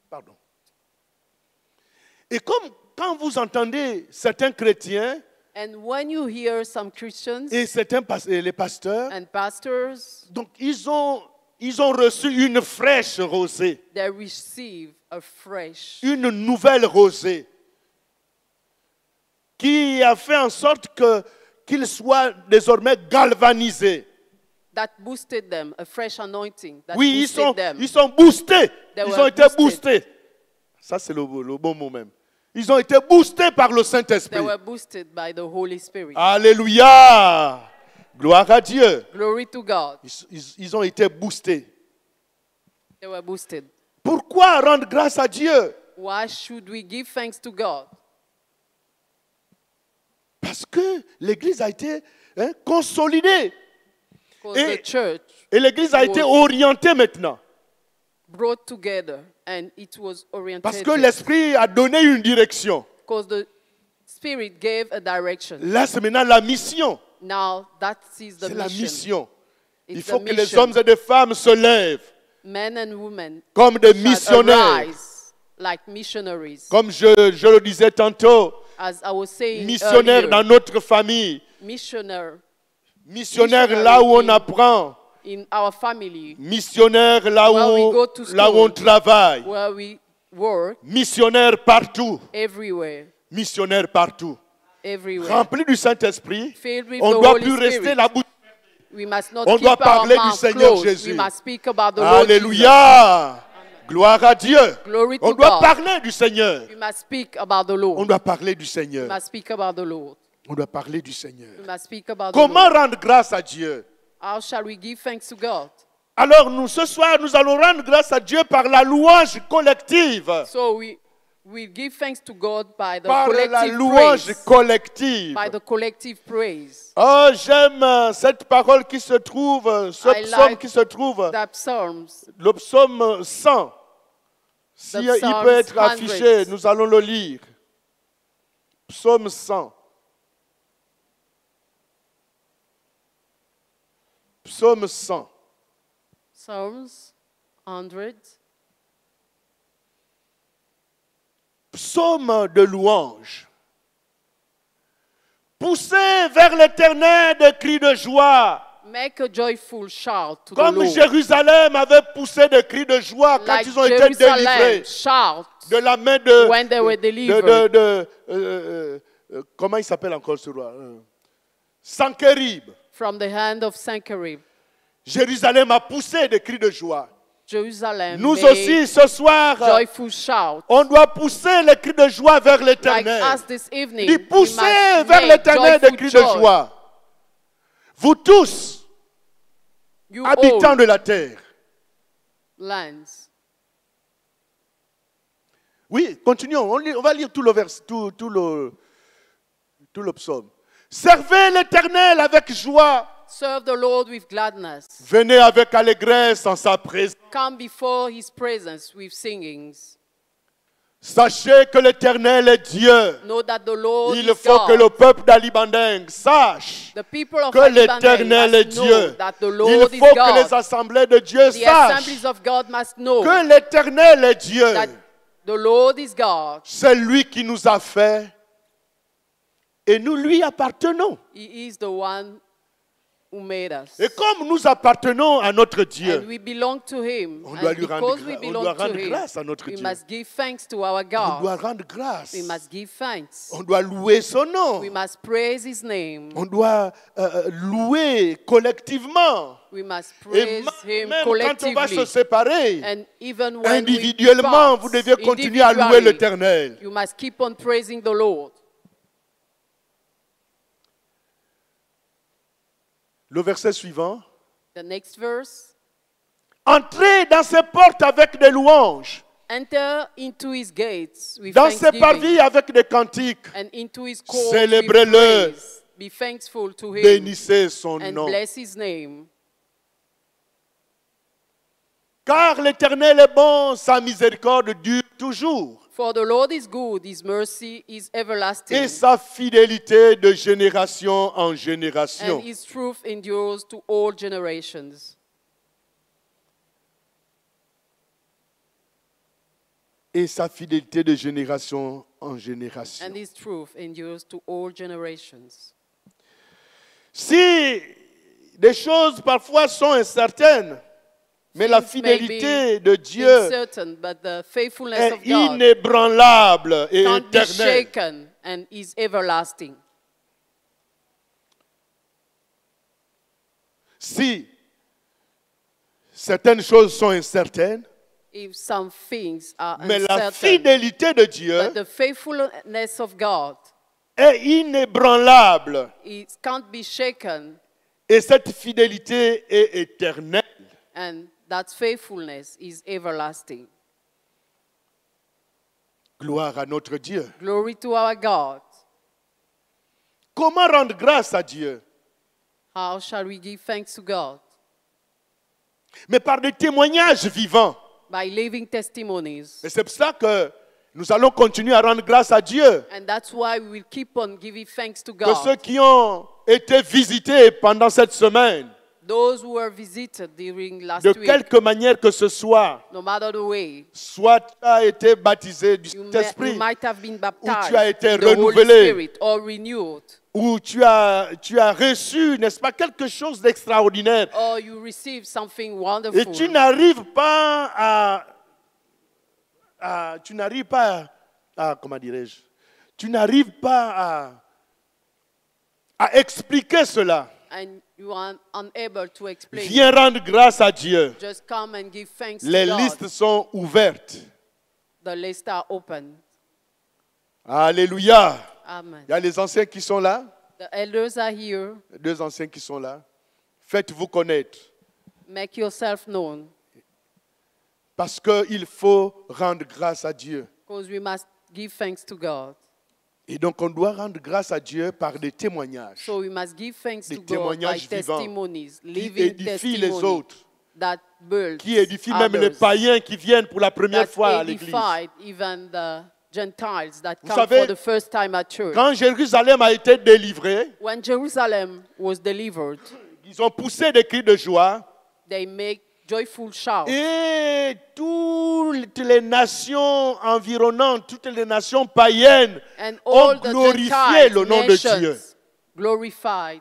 Pardon. Et comme quand vous entendez certains chrétiens And when you hear some Christians et les pasteurs, and pastors, donc ils ont reçu une fraîche rosée, they receive a fresh, une nouvelle rosée qui a fait en sorte qu'ils soient désormais galvanisés. that boosted them, a fresh anointing that Oui, boosted them. ils sont boostés. They Ils were ont été boosted. boostés. Ça, c'est le bon mot même. Ils ont été boostés par le They Saint-Esprit. were boosted by the Holy Spirit. Alléluia. Gloire à Dieu. Glory to God. Ils ont été boostés. They were boosted. Pourquoi rendre grâce à Dieu? Why should we give thanks to God? Parce que l'Église a été consolidée. Because the church Et l'Église a été orientée maintenant. brought together and it was Parce que oriented. l'Esprit a donné une direction. Because the Spirit gave a direction. Là, c'est maintenant la mission. Now that is the C'est la mission. mission. Il It's faut the que les mission. hommes et les femmes se lèvent Men and women comme des shall missionnaires. arise like missionaries. Comme je le disais tantôt, As I was saying missionnaires earlier, dans notre famille. missionnaire Missionnaires là où on apprend. in our family, Missionnaires là Where we où, go to là où on school. travaille. where we work, Missionnaires partout. everywhere, Missionnaires partout. everywhere. Remplis du Saint-Esprit. Filled with On ne the doit Holy plus rester Spirit. la bouche. We must not On keep doit our parler du mouth Seigneur closed. Jésus. We must speak about the Lord Jesus. Alléluia. Gloire à Dieu. Glory to On doit God. parler du Seigneur. We must speak about the On Lord. doit parler du We Seigneur. must speak about the Lord. On doit parler du Seigneur. We must speak about the Comment Lord. rendre grâce à Dieu? How shall we give thanks to God? Alors nous, ce soir, nous allons rendre grâce à Dieu par la louange collective. So we give thanks to God by the Par la collective louange praise. collective. By the collective praise. Oh, j'aime cette parole qui se trouve, ce I psaume like qui se trouve, That Psalms, le psaume 100. Si il Psalms peut être 100. affiché, nous allons le lire. Psaume 100. Psaume 100. Psalms 100. Psaume de louange. Poussez vers l'Éternel des cris de joie. Make a joyful shout to the Comme Lord. Jérusalem avait poussé des cris de joie quand Like ils ont été Jerusalem, délivrés shout de la main de... when they were delivered comment il s'appelle encore ce roi? Sankérib. from the hand of Sennacherib. Jérusalem a poussé des cris de joie. Jerusalem Nous made aussi, ce soir, joyful shout. on doit pousser les cris de joie vers Like l'Éternel. us this evening, Dis, we poussez must vers make l'Éternel des joyful cris de joy. joie. Vous tous, You habitants all de la terre. lands. Oui, continuons. On va lire tout le psaume. Servez l'Éternel avec joie. Serve the Lord with gladness. Venez avec allégresse en sa présence. Come before his presence with singings. Sachez que l'Éternel est Dieu. Know that the Lord Il is faut God. que le peuple d'Alibandeng sache The people of que Alibandeng l'Éternel est must know Dieu. that the Il Lord is faut que les God. assemblées de Dieu The sachent assemblies of God must know que l'Éternel est Dieu. that the Lord is God. C'est lui qui nous a fait et nous lui appartenons. He is the one who made us. Et comme nous appartenons à notre And Dieu, we belong to him. On doit And lui rendre because we gra- on belong doit to rendre him, grâce à notre we Dieu. must give thanks to our on doit God. rendre grâce. We must give thanks. On doit louer son nom. We must praise his name. On doit louer collectivement. We must Et praise him même quand on va se collectively. séparer, And even when individuellement, we vous devez part, continuer à louer individually, l'Éternel. you must keep on praising the Lord. Le verset suivant. The next verse. Entrez dans ses portes avec des louanges, Enter into his gates with dans ses thanksgiving, parvis avec des cantiques. and into his courts with Célébrez-le. praise. Be thankful to him Bénissez son and nom. bless his name. Car l'Éternel est bon, sa miséricorde dure toujours. For the Lord is good, his mercy is everlasting, Et sa fidélité de génération en génération. and his truth endures to all generations. Et sa fidélité de génération en génération. And his truth endures to all generations. Si des choses parfois sont incertaines, mais la Things may be fidélité de Dieu uncertain, but the faithfulness est of God inébranlable et can't be éternelle. shaken and is everlasting. Si certaines choses sont incertaines, If some things are mais la uncertain, fidélité de Dieu but the faithfulness of God est inébranlable it can't be shaken, et cette fidélité est éternelle. and that faithfulness is everlasting. Gloire à notre Dieu. Glory to our God. Comment rendre grâce à Dieu? How shall we give thanks to God? Mais par des témoignages vivants. By living testimonies. Et c'est pour ça que nous allons continuer à rendre grâce à Dieu. And that's why we will keep on giving thanks to Que ceux God. qui ont été visités pendant cette semaine, Those who were visited during last de week, quelque manière que ce soit, no matter the way, soit tu as été baptisé du you Saint-Esprit, might have been tu baptized as été in the Holy renouvelé. Spirit or renewed, ou tu as reçu, n'est-ce pas, quelque chose d'extraordinaire. or you received something Et wonderful. tu n'arrives pas comment dirais-je, tu n'arrives pas à expliquer cela. And you are unable to explain. Viens rendre grâce à Dieu. Just come and give thanks Les to God. listes sont ouvertes. The lists are open. Alléluia. Amen. Il y a les anciens qui sont là, The elders are here. 2 anciens qui sont là. Faites-vous connaître. Make yourself known, Parce qu'il faut rendre grâce à Dieu. because we must give thanks to God. Et donc on doit rendre grâce à Dieu par des témoignages So we must give thanks Des to God by témoignages vivants testimonies, qui living édifient les testimonies autres, that build qui édifient même les others, païens qui viennent pour la première that fois à l'église. edified even the Gentiles that Vous come savez, for the first time at church. Quand Jérusalem a été délivré, When Jerusalem was delivered, ils ont poussé des cris de joie they make joyful shouts. et toutes les nations environnantes, toutes les nations païennes And ont all the glorifié Gentiles, le nom de Dieu. nations, glorified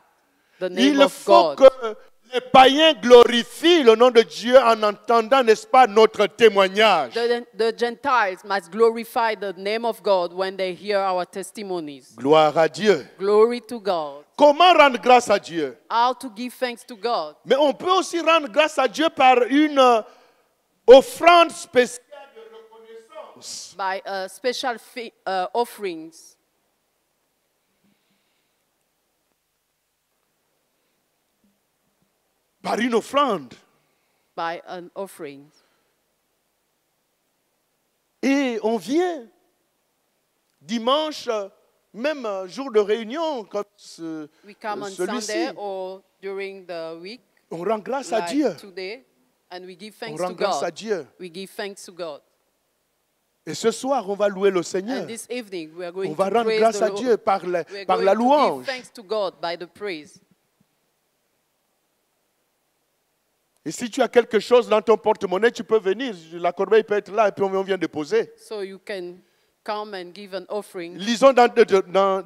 the name Il of faut God. que les païens glorifient le nom de Dieu en entendant, n'est-ce pas, notre témoignage. The Gentiles must glorify the name of God when they hear our testimonies. Gloire à Dieu. Glory to God. Comment rendre grâce à Dieu? How to give thanks to God? Mais on peut aussi rendre grâce à Dieu par une offrande spéciale de reconnaissance. By special offerings. Par une offrande. By an offering. Et on vient dimanche, même jour de réunion comme We come on celui-ci, Sunday or during the week, on rend grâce à like Dieu. today, and we give On thanks rend to grâce à God. Dieu. We give thanks to God. Et ce soir, on va louer le Seigneur. And this evening, we are On going va to rendre praise grâce the à Lord. Dieu par We are la going to louange. give thanks to God by the praise. Et si tu as quelque chose dans ton porte-monnaie, tu peux venir. La corbeille peut être là et puis on vient déposer. So you can come and give an offering. Lisons dans Deutéronome.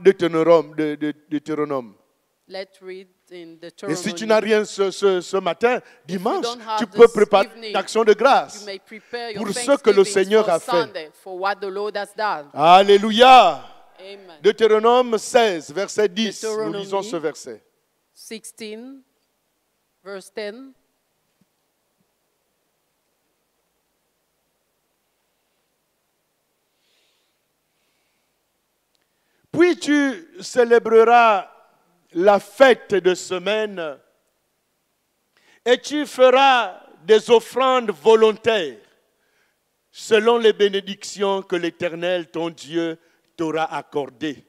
Let's read in Et si tu n'as Deuteronomy. rien ce matin, dimanche, don't have tu peux this préparer evening, une action de grâce. You may prepare your pour ce que le thanksgivings Seigneur for a fait. Sunday, for what the Lord has done. Alléluia. Amen. Deutéronome 16, verset 10. Nous Deutéronomie. lisons ce verset. 16, verse 10. Puis tu célébreras la fête de semaine et tu feras des offrandes volontaires selon les bénédictions que l'Éternel, ton Dieu, t'aura accordées.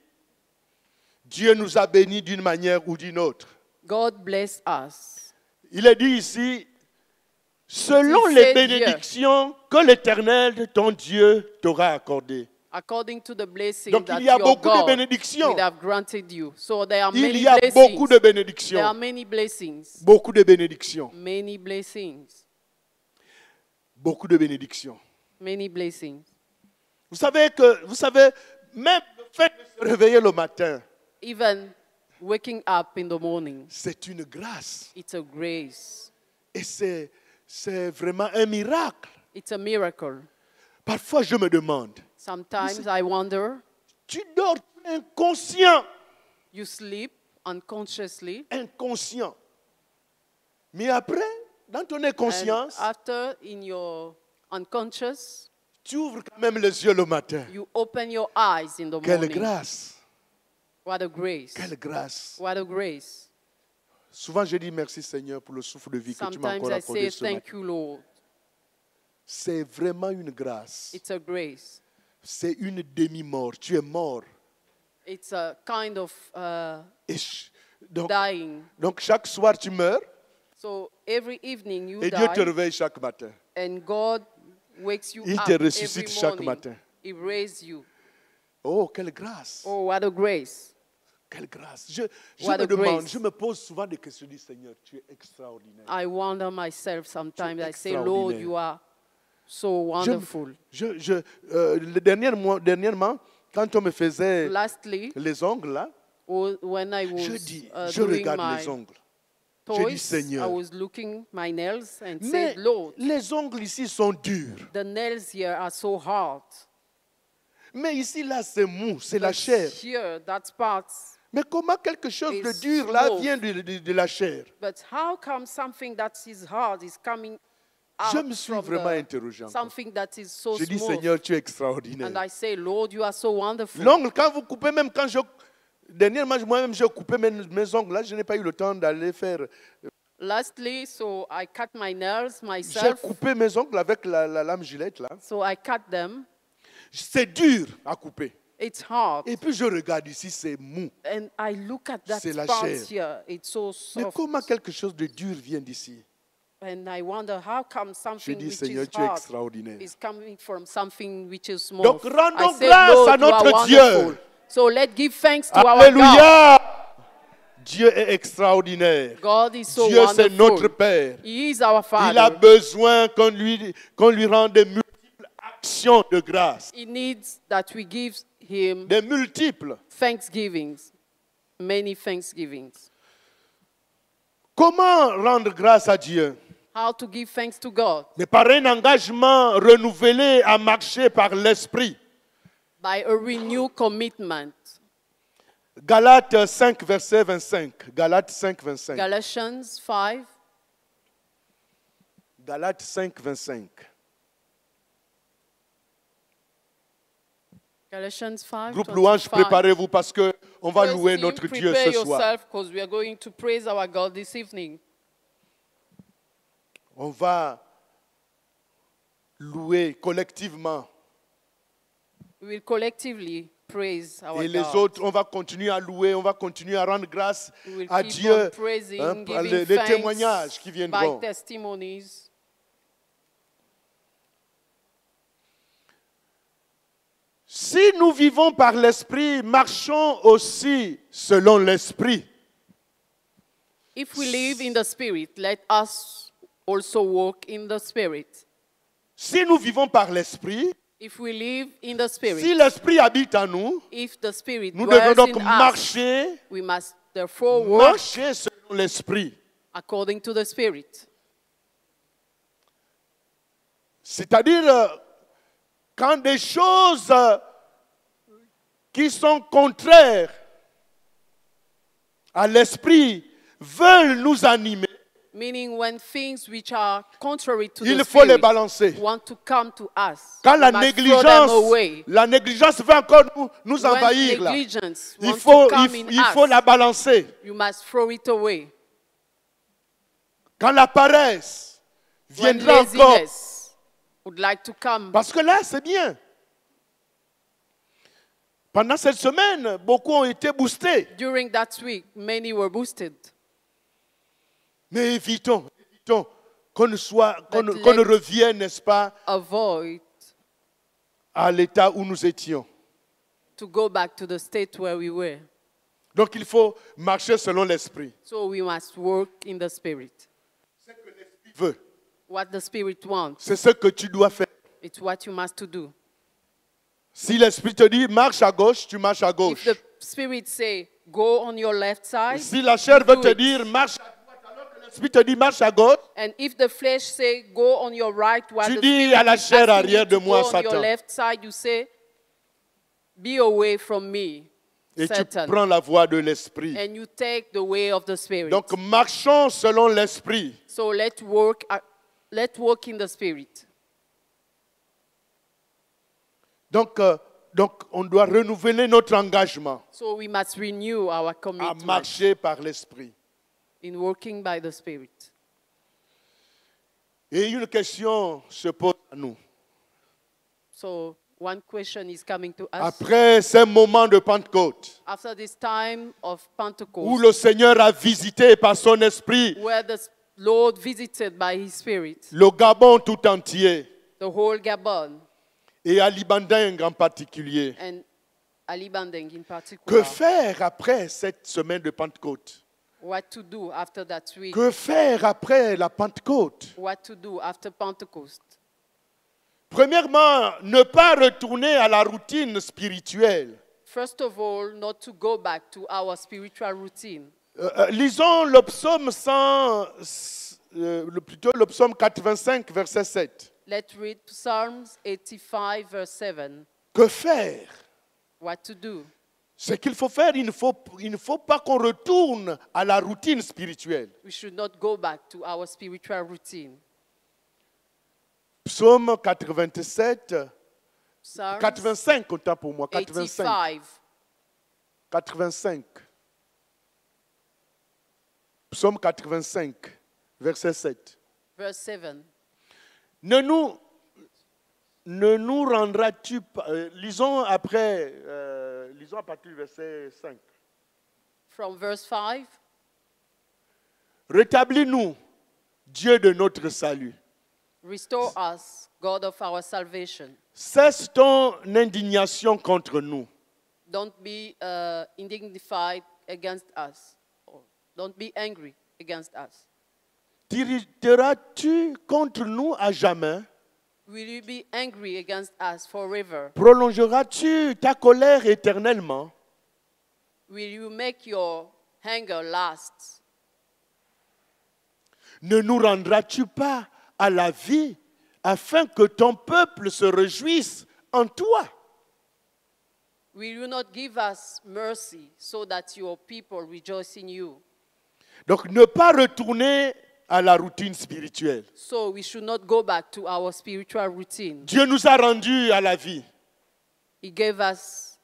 Dieu nous a bénis d'une manière ou d'une autre. God bless us. Il est dit ici, selon It les said bénédictions que l'Éternel, ton Dieu, t'aura accordées. According to the blessing Donc that il y a your beaucoup de God bénédictions. will have granted you. So there are Il many y a blessings. beaucoup de There are bénédictions. many blessings. Beaucoup de bénédictions. Many blessings. Beaucoup de bénédictions. Many blessings. Vous savez, même le fait de se réveiller le matin, Even waking up in the morning, c'est une grâce. it's a grace. Et c'est vraiment un miracle. It's a miracle. Parfois, je me demande, Sometimes I wonder, tu dors inconscient, you sleep unconsciously, inconscient. Mais après, dans ton and inconscience, after in your unconscious, tu ouvres quand même les yeux le matin. you open your eyes in the Quelle morning. grâce, What a grace. quelle grâce. What a grace. Souvent, je dis merci Seigneur pour le souffle de vie que tu m'as Sometimes encore I accordé say ce matin. thank you, Lord. C'est vraiment une grâce. It's a grace. C'est une demi-mort. Tu es mort. It's a kind of Et dying. Donc chaque soir tu meurs So every evening you et Dieu te die, réveille chaque matin. and God wakes you Il up te every ressuscite chaque morning. matin. He raised you. Oh, quelle grâce! Oh, what a grace. Quelle grâce! Je What me a demande, grace. je me pose souvent des questions. Je dis, Seigneur, tu es extraordinaire. I wonder myself sometimes. I say, extraordinaire. Lord, you are so wonderful. Dernièrement, quand on me faisait Lastly, les ongles, là, when I je was dis, je doing regarde my les ongles. Je toys, dis, Seigneur. I was looking my nails and Mais said, Lord, les ongles ici sont durs. the nails here are so hard. Mais ici, là, c'est mou, c'est la But chair. here, that part. Mais comment quelque chose de It's dur, là, smooth. vient de la chair? But how come something that is hard is coming out Je me suis from vraiment interrogé encore. something that is so Je dis, smooth? Seigneur, tu es And extraordinaire. I say, Lord, you are so wonderful. L'ongle, quand vous coupez, même quand je... Dernièrement, moi-même, j'ai coupé mes ongles. Là, je n'ai pas eu le temps d'aller faire... Lastly, so I cut my nails J'ai myself. coupé mes ongles avec la lame gilette, là. So I cut them. C'est dur à couper. It's hard. Et puis, je regarde ici, c'est mou. And I look at that C'est la part chair. here. It's so Mais soft. comment quelque chose de dur vient d'ici? And I wonder how come Je something dis, which Seigneur, is tu es hard extraordinaire. is coming from something which is small. Donc, rendons I say, grâce Lord, à you are notre Dieu. wonderful. So let's give thanks to our God. Alléluia! Dieu est extraordinaire. God is so Dieu, c'est notre wonderful. Père. He is our Il a Father. besoin qu'on lui rende des multiples actions de grâce. He needs that we give him Des multiples. thanksgivings, many thanksgivings. Comment rendre grâce à Dieu? How to give thanks to God? Mais par un engagement renouvelé à marcher par l'Esprit. By a renewed commitment. Galates 5, verset 25. Galates 5, 25. Galatians 5. Galates 5, 25. Galatians 5. Groupe louange, 25. préparez-vous parce qu'on va Praise louer him, notre Dieu prepare ce soir. yourself because we are going to praise our God this evening. On va louer collectivement. We will collectively praise our Et les God. autres, on va continuer à louer, on va continuer à rendre grâce We will à keep Dieu on praising, par giving les thanks témoignages qui by viendront. testimonies. Si nous vivons par l'Esprit, marchons aussi selon l'Esprit. If we live in the Spirit, let us also walk in the Spirit. Si nous vivons par l'Esprit, If we live in the Spirit, si l'Esprit habite en nous, if the Spirit nous devons dwells donc in us, marcher, we must therefore walk marcher selon l'Esprit. according to the Spirit. C'est-à-dire, quand des choses qui sont contraires à l'Esprit veulent nous animer, Meaning when things which are contrary to il the faut les Spirit balancer. want to come to us, Quand we must throw them away. la négligence veut encore nous When envahir, là, negligence il wants faut, to come in il faut us, la balancer. you must throw it away. Quand la paresse When viendra encore, laziness would like to come. parce que là, c'est bien. Pendant cette semaine, beaucoup ont été boostés. During that week, many were boosted. Mais évitons qu'on ne But qu'on ne let- revienne, n'est-ce pas, Avoid à l'état où nous étions. to go back to the state where we were. Donc il faut marcher selon l'Esprit. So we must work in the Spirit. Il veut. What the Spirit wants, C'est ce que tu dois faire. it's what you must to do. Si l'Esprit te dit marche à gauche, tu marches à If gauche. the Spirit say, go on your left side, Si la chair veut do te it. dire marche à droite, alors que l'Esprit te dit marche à gauche, And if the flesh say, go on your right, while tu the dis Spirit à la is chair asking arrière you de to moi, go on your Satan. left side, you say, be away from me, Et tu Satan. prends la voie de l'Esprit. And you take the way of the Spirit. Donc marchons selon l'Esprit. So let's walk in the Spirit. Donc on doit renouveler notre engagement So we must renew our à commitment marcher par l'Esprit. in working by the Spirit. Et une question se pose à nous. So One question is coming to us. Après ces moments de Pentecôte, After this time of où Pentecost, le Seigneur a visité par son esprit where the Lord visited by His Spirit le Gabon tout entier, the whole Gabon et Ali Banding en particulier. and Ali Bandeng in Que particular, faire après cette semaine de Pentecôte? what to do after that week, Que faire après la Pentecôte? what to do after Pentecost. Premièrement, ne pas retourner à la routine spirituelle. First of all, not to go back to our spiritual routine. Lisons le psaume 100, plutôt le psaume 85, verset 7. Let's read Psalms 85, verse 7. Que faire? What to do? Ce qu'il faut faire, il ne faut pas qu'on retourne à la routine spirituelle. We should not go back to our spiritual routine. Psaume 87, Psalms 85, autant pour moi, 85. 85, 85. Psaume 85, verset 7. verse 7. Ne nous rendras-tu pas... lisons après, lisons à partir du verset 5. From verse 5. Rétablis-nous, Dieu de notre salut. Restore us, God of our salvation. Cesse ton indignation contre nous. Don't be indignified against us. Or don't be angry against us. T'irriteras-tu contre nous à jamais? Will you be angry against us forever? Prolongeras-tu ta colère éternellement? Will you make your anger last? Ne nous rendras-tu pas à la vie afin que ton peuple se réjouisse en toi? Will you not give us mercy so that your people rejoice in you? Donc ne pas retourner à la routine spirituelle. So we should not go back to our spiritual routine. Dieu nous a rendus à la vie. He gave us,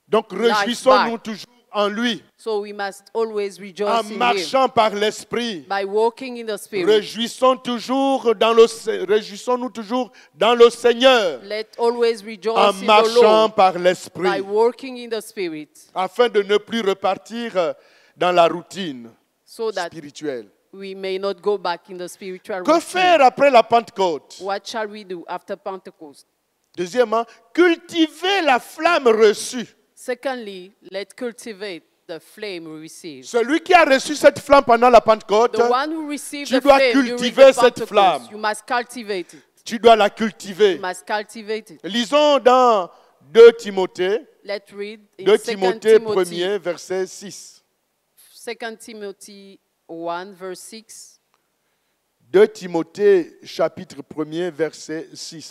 Donc réjouissons-nous back. toujours en lui, so we must always en rejoice in Him. marchant par l'esprit. By walking in the Spirit. Réjouissons-nous toujours dans le Seigneur, Let always rejoice en in the marchant Lord. par By l'esprit, walking in the Spirit. afin de ne plus repartir dans la routine So that spirituelle. we may not go back in the spiritual Que routine. faire après la Pentecôte? What shall we do after Pentecost? Deuxièmement, cultiver la flamme reçue. Secondly, let's cultivate the flame we receive. Celui qui a reçu cette flamme pendant la Pentecôte, The one who received tu the dois flame during cultiver the cette Pentecost, flamme. you must cultivate it. tu dois la cultiver. You must cultivate it. Lisons dans 2 Timothée, Let's read in 2 2 Timothée Timothy, 1er, verset 6. 2 Timothy 1, verse 6. 2 Timothée, chapitre 1er, verset 6.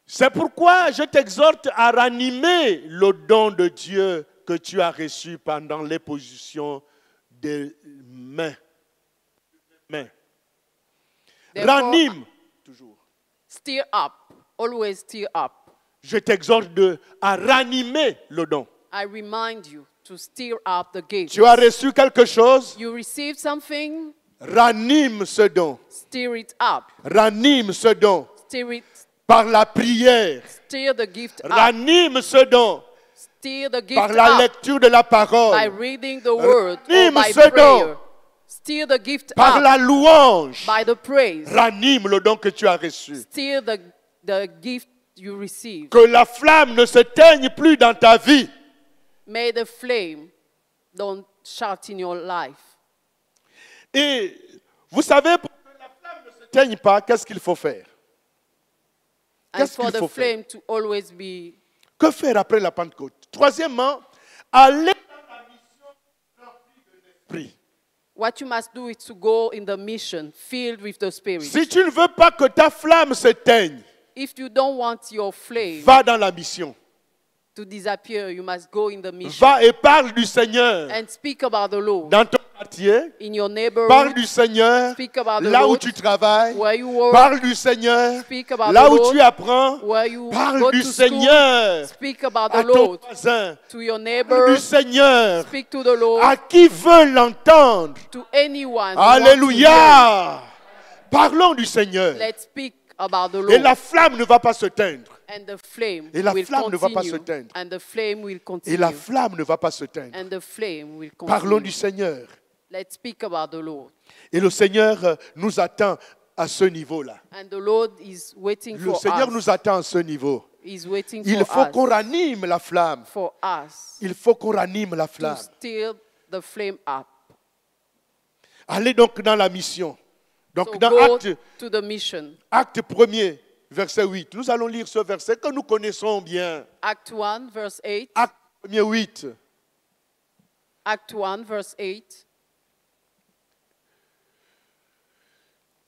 C'est pourquoi je t'exhorte à ranimer le don de Dieu que tu as reçu pendant l'imposition des mains. Therefore, Ranime, toujours. Stir up, always stir up. Je t'exhorte à ranimer le don. I remind you to stir up the gifts. Tu as reçu quelque chose, You received something, ranime ce don. stir it up. Ranime ce don Stir it, par la prière. stir the gift up. Ranime ce don Stir the gift par la up lecture de la by parole, reading the word or Ranime by ce don prayer. Stir the gift par up la louange. by the praise. Ranime le don que tu as reçu. Stir the gift you receive. Que la flamme ne se teigne plus dans ta vie. May the flame don't shout in your life. Et vous savez, pour que la flamme ne se teigne pas, qu'est-ce qu'il faut faire? And Qu'est-ce for qu'il the faut faire? flame to always be. Que faire après la Pentecôte? Troisièmement, aller dans la mission remplie de l'Esprit. What you must do is to go in the mission filled with the Spirit. Si tu ne veux pas que ta flamme se teigne, If you don't want your flame va dans la mission. to disappear, you must go in the mission Va et parle du Seigneur. and speak about the Lord Dans ton quartier, in your parle neighborhood. du Seigneur. Speak about the Là où Lord tu travailles, where you work. parle du Seigneur. Speak about Là the où Lord tu apprends, where you parle go du to Seigneur. school. Speak about À the ton Lord voisin, to your parle du neighbor. Seigneur. Speak to the Lord À qui veut l'entendre. to anyone. who wants to hear. Alléluia. Parlons du Seigneur. Let's speak about the Et Lord. la flamme ne va pas se teindre. And the flame Et la will flamme ne va pas se continue. teindre. And the flame will Et continue. la flamme ne va pas se teindre. And the flame will Parlons du continue. Seigneur. Let's speak about the Lord. Et le Seigneur nous attend à ce niveau-là. And the Lord is waiting Le for Seigneur us. nous attend à ce niveau. He's waiting Il for faut us. qu'on ranime la flamme. For us Il faut qu'on ranime la to flamme. stir the flame up. Allez donc dans la mission. Donc So dans go Acte to the mission. 1er, verset 8. Nous allons lire ce verset que nous connaissons bien. Act 1, verse 8. Acte 1er, 8. Act 1, verse 8.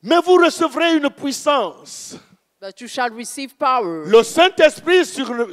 Mais vous recevrez une puissance. That you shall receive power Le Saint-Esprit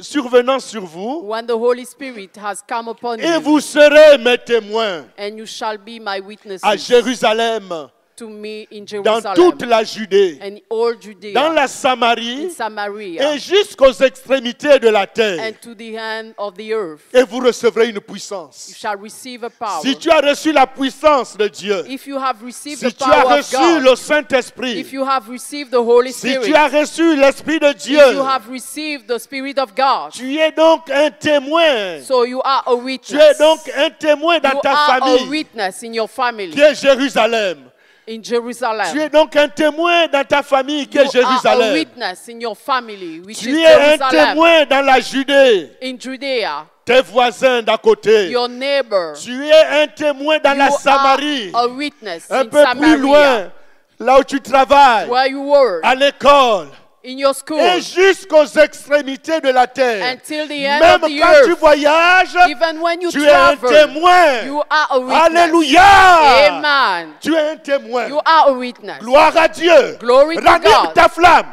survenant sur vous. when the Holy Spirit has come upon Et you. vous serez mes témoins And you shall be my witnesses à Jérusalem, to me in dans Jerusalem toute la Judée, and all Judea, dans la in Samarie Samaria, et jusqu'aux extrémités de la terre. and to the end of the earth. Et vous recevrez une You puissance. shall receive a power. Si tu as reçu la puissance de Dieu, If you have received si the tu as power of reçu God, le Saint-Esprit, if you have received the Holy si Spirit, tu as reçu l'Esprit de if you Dieu, have received the Spirit of God, tu es donc un témoin. so you are a Tu es witness. donc un témoin dans You ta are a famille, witness in your family, qui est Jérusalem. in Tu Jerusalem. es donc un témoin dans ta famille, qui You est are a Jérusalem. witness in your family, which Tu is es un Jerusalem, témoin dans la Judée, in Judea, tes voisins d'à côté. your neighbor. Tu es un témoin dans la You Samarie, are a witness un in peu plus Samaria, loin, là où tu travailles, where you work, à l'école, in your school, et jusqu'aux extrémités de la terre. until the end Même of the quand tu earth. voyages, Even when you tu es un travel, témoin. you are a witness. Alléluia. Amen. Tu es un témoin. You are a witness. Gloire à Dieu. Glory to Ranime God. ta flamme.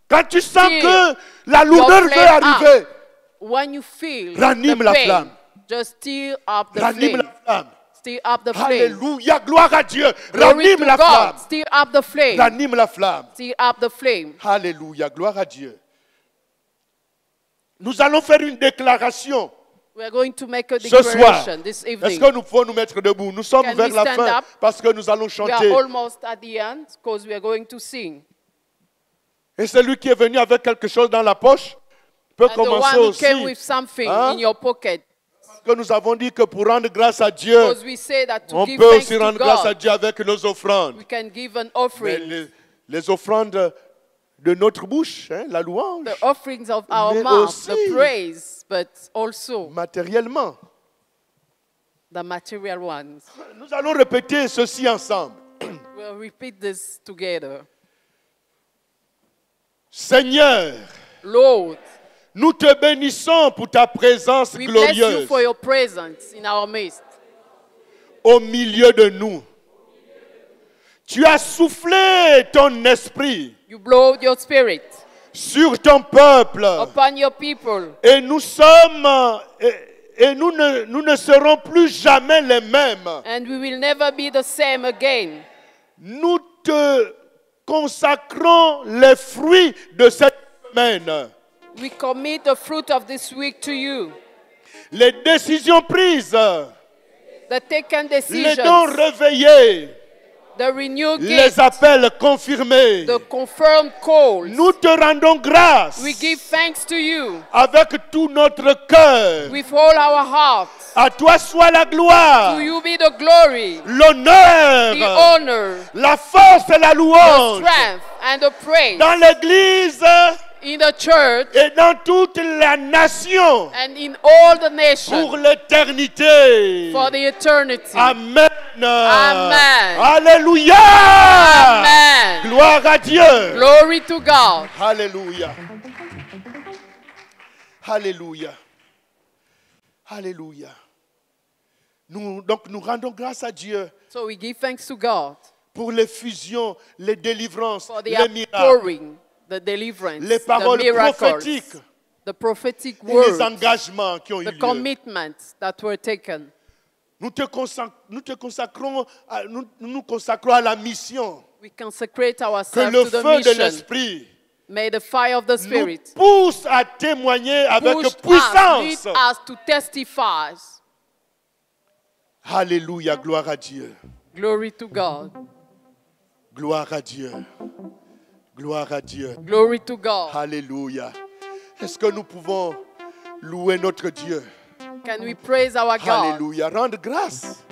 Quand tu sens Still que la your lourdeur veut flame arriver, When you feel ranime the la pain, flamme. just stir up the Ranime flame. la flamme. Stir up the flame. Alléluia. Gloire à Dieu. Glory Ranime to la God. flamme. Stir up the flame. Ranime la flamme. Stir up the flame. Alléluia. Gloire à Dieu. Nous allons faire une déclaration We are going to make a ce soir. declaration this Est-ce evening. que nous pouvons nous mettre debout? Nous sommes Can vers we la stand fin up? parce que nous allons We are chanter. almost at the end because we are going to sing. Et celui qui est venu avec quelque chose dans la poche peut And the commencer one who came aussi. with something Hein? in your pocket. Parce que nous avons dit que pour rendre grâce à Dieu, Because we say that to on give peut thanks aussi to rendre grâce à God, Dieu avec nos offrandes. we can give an Mais offering. les offrandes de notre bouche, hein, la louange, The offerings of our Mais mouth, aussi- the praise, but also matériellement. the material ones. Nous allons répéter ceci ensemble. We'll repeat this together. Seigneur, Lord, nous te bénissons pour ta présence we bless you glorieuse for your presence in our midst. au milieu de nous. Tu as soufflé ton esprit You blow your spirit sur ton peuple upon your people, et nous sommes et nous ne serons plus jamais les mêmes. and we will never be the same again. Nous te consacrons les fruits de cette semaine, We commit the fruit of this week to you. les décisions prises, The taken les decisions, dons réveillés, the renewed les gifts, appels confirmés. the confirmed calls. Nous te rendons grâce We give thanks to you avec tout notre cœur. with all our heart. À toi soit la gloire, To you be the glory, the l'honneur, honor, la force et la the louange strength, and the praise dans l'Église in the church et dans toute la nation and in all the pour nations l'éternité. for the eternity. Amen. Amen. Alléluia. Amen. Gloire à Dieu. Glory to God. Alléluia. Alléluia. Alléluia. Donc nous rendons grâce à Dieu So we give thanks to God pour les fusions, les délivrances, for the les miracles, outpouring, the deliverance, les the paroles miracles, prophétiques the prophetic et les words, engagements qui ont eu the lieu. commitments that were taken. Nous nous nous consacrons à la mission. We consecrate Que ourselves le to the feu de mission. l'Esprit May the fire of the nous Spirit pousse à témoigner avec push us, lead puissance. us to testify. Alléluia, gloire à Dieu. Glory to God. Gloire à Dieu. Gloire à Dieu. Glory to God. Alléluia. Est-ce que nous pouvons louer notre Dieu? Can we praise our God? Alléluia. Rendre grâce.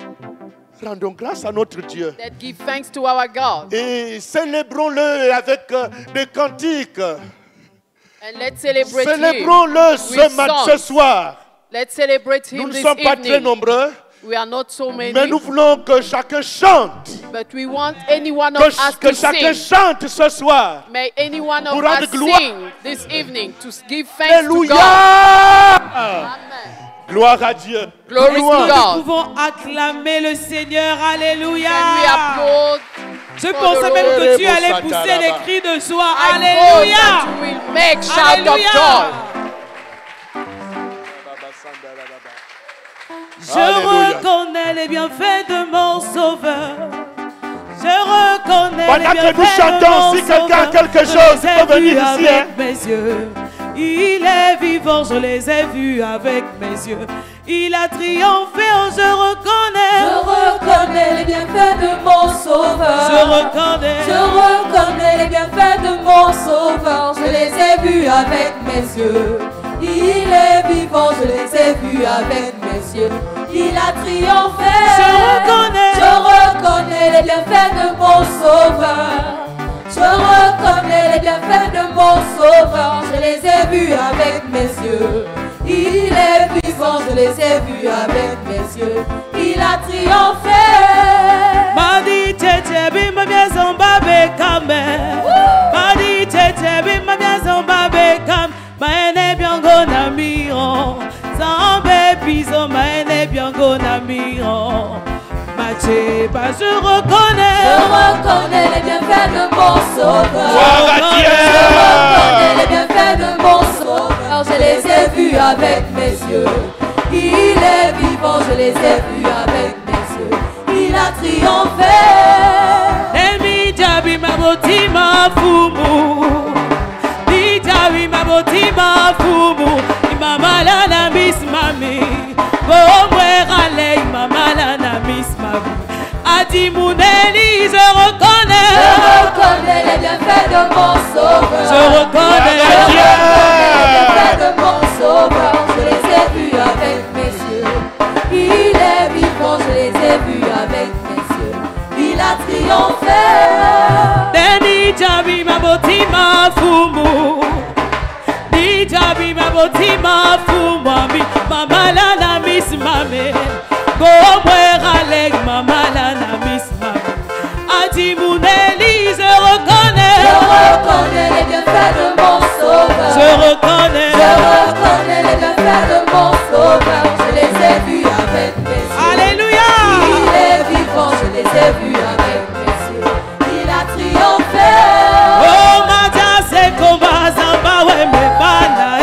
Rendons grâce à notre Dieu. That give thanks to our God. Et célébrons-le avec des cantiques. And let's celebrate Him. Célébrons-le ce soir. Let's celebrate Nous Him ne this sommes pas très evening. nombreux, We are not so many, mais nous voulons que chacun chante. but we want any one of us Que to chacun sing. chante ce soir. May any one of Pour rendre us gloire. sing this evening to give thanks to Alléluia. God. Amen. Gloire à Dieu. Glory to Louange. God. Nous pouvons acclamer le Seigneur. Alléluia. Can we applaud? Je pensais même que tu allais pousser des cris de joie. I hope that Alléluia. you will make shout of Alléluia. joy. Je Alléluia. reconnais les bienfaits de mon Sauveur. Je reconnais Pendant les que nous bienfaits de chantons, mon si quelqu'un a Sauveur. quelque Je chose, les il ai peut venir vus ici, avec hein. mes yeux. Il est vivant, je les ai vus avec mes yeux. Il a triomphé, oh, je reconnais. Je reconnais les bienfaits de mon Sauveur. Je reconnais. Je reconnais les bienfaits de mon Sauveur. Je les ai vus avec mes yeux. Il est vivant, je les ai vus avec mes yeux. Il a triomphé. Je reconnais les bienfaits de mon Sauveur. Je reconnais les bienfaits de mon Sauveur. Je les ai vus avec mes yeux. Il est vivant, je les ai vus avec mes yeux. Il a triomphé. Madi tete bimba bia zomba bekame. Madi tete bimba bia zomba bekame. Maene biango na miro. Zambe piso maene biango na miro. Macheba, je reconnais. Je reconnais les bienfaits de mon Sauveur. Gloire à Dieu. Je reconnais les bienfaits de mon Sauveur. Je les ai vus avec mes yeux. Il est vivant, je les ai vus avec mes yeux. Il a triomphé. Emi jabi maboti mafumu. Ni jabi maboti mafumu. Imamala na miss mami. Bomwe rale imamala na miss mami. Adi Mouneli, je reconnais. Je reconnais les bienfaits de mon Sauveur. Je reconnais. Je reconnais les bienfaits de mon Sauveur. Je les ai vus avec mes yeux. Il est vivant, je les ai vus avec mes yeux. Il a triomphé. Deni jabi maboti mafumu. Ni jabi maboti mafumu. Ami mamala na miss mami. Bomwe rale mamala na miss mami. Adi Mouneli, je reconnais. Je reconnais les bienfaits de mon Sauveur. Je reconnais. Je reconnais les bienfaits de mon Sauveur. Je les ai vus avec mes yeux. Alléluia. Il est vivant, je les ai vus avec mes yeux. Il a triomphé. Oh, Madia se komba zamba we me bana e.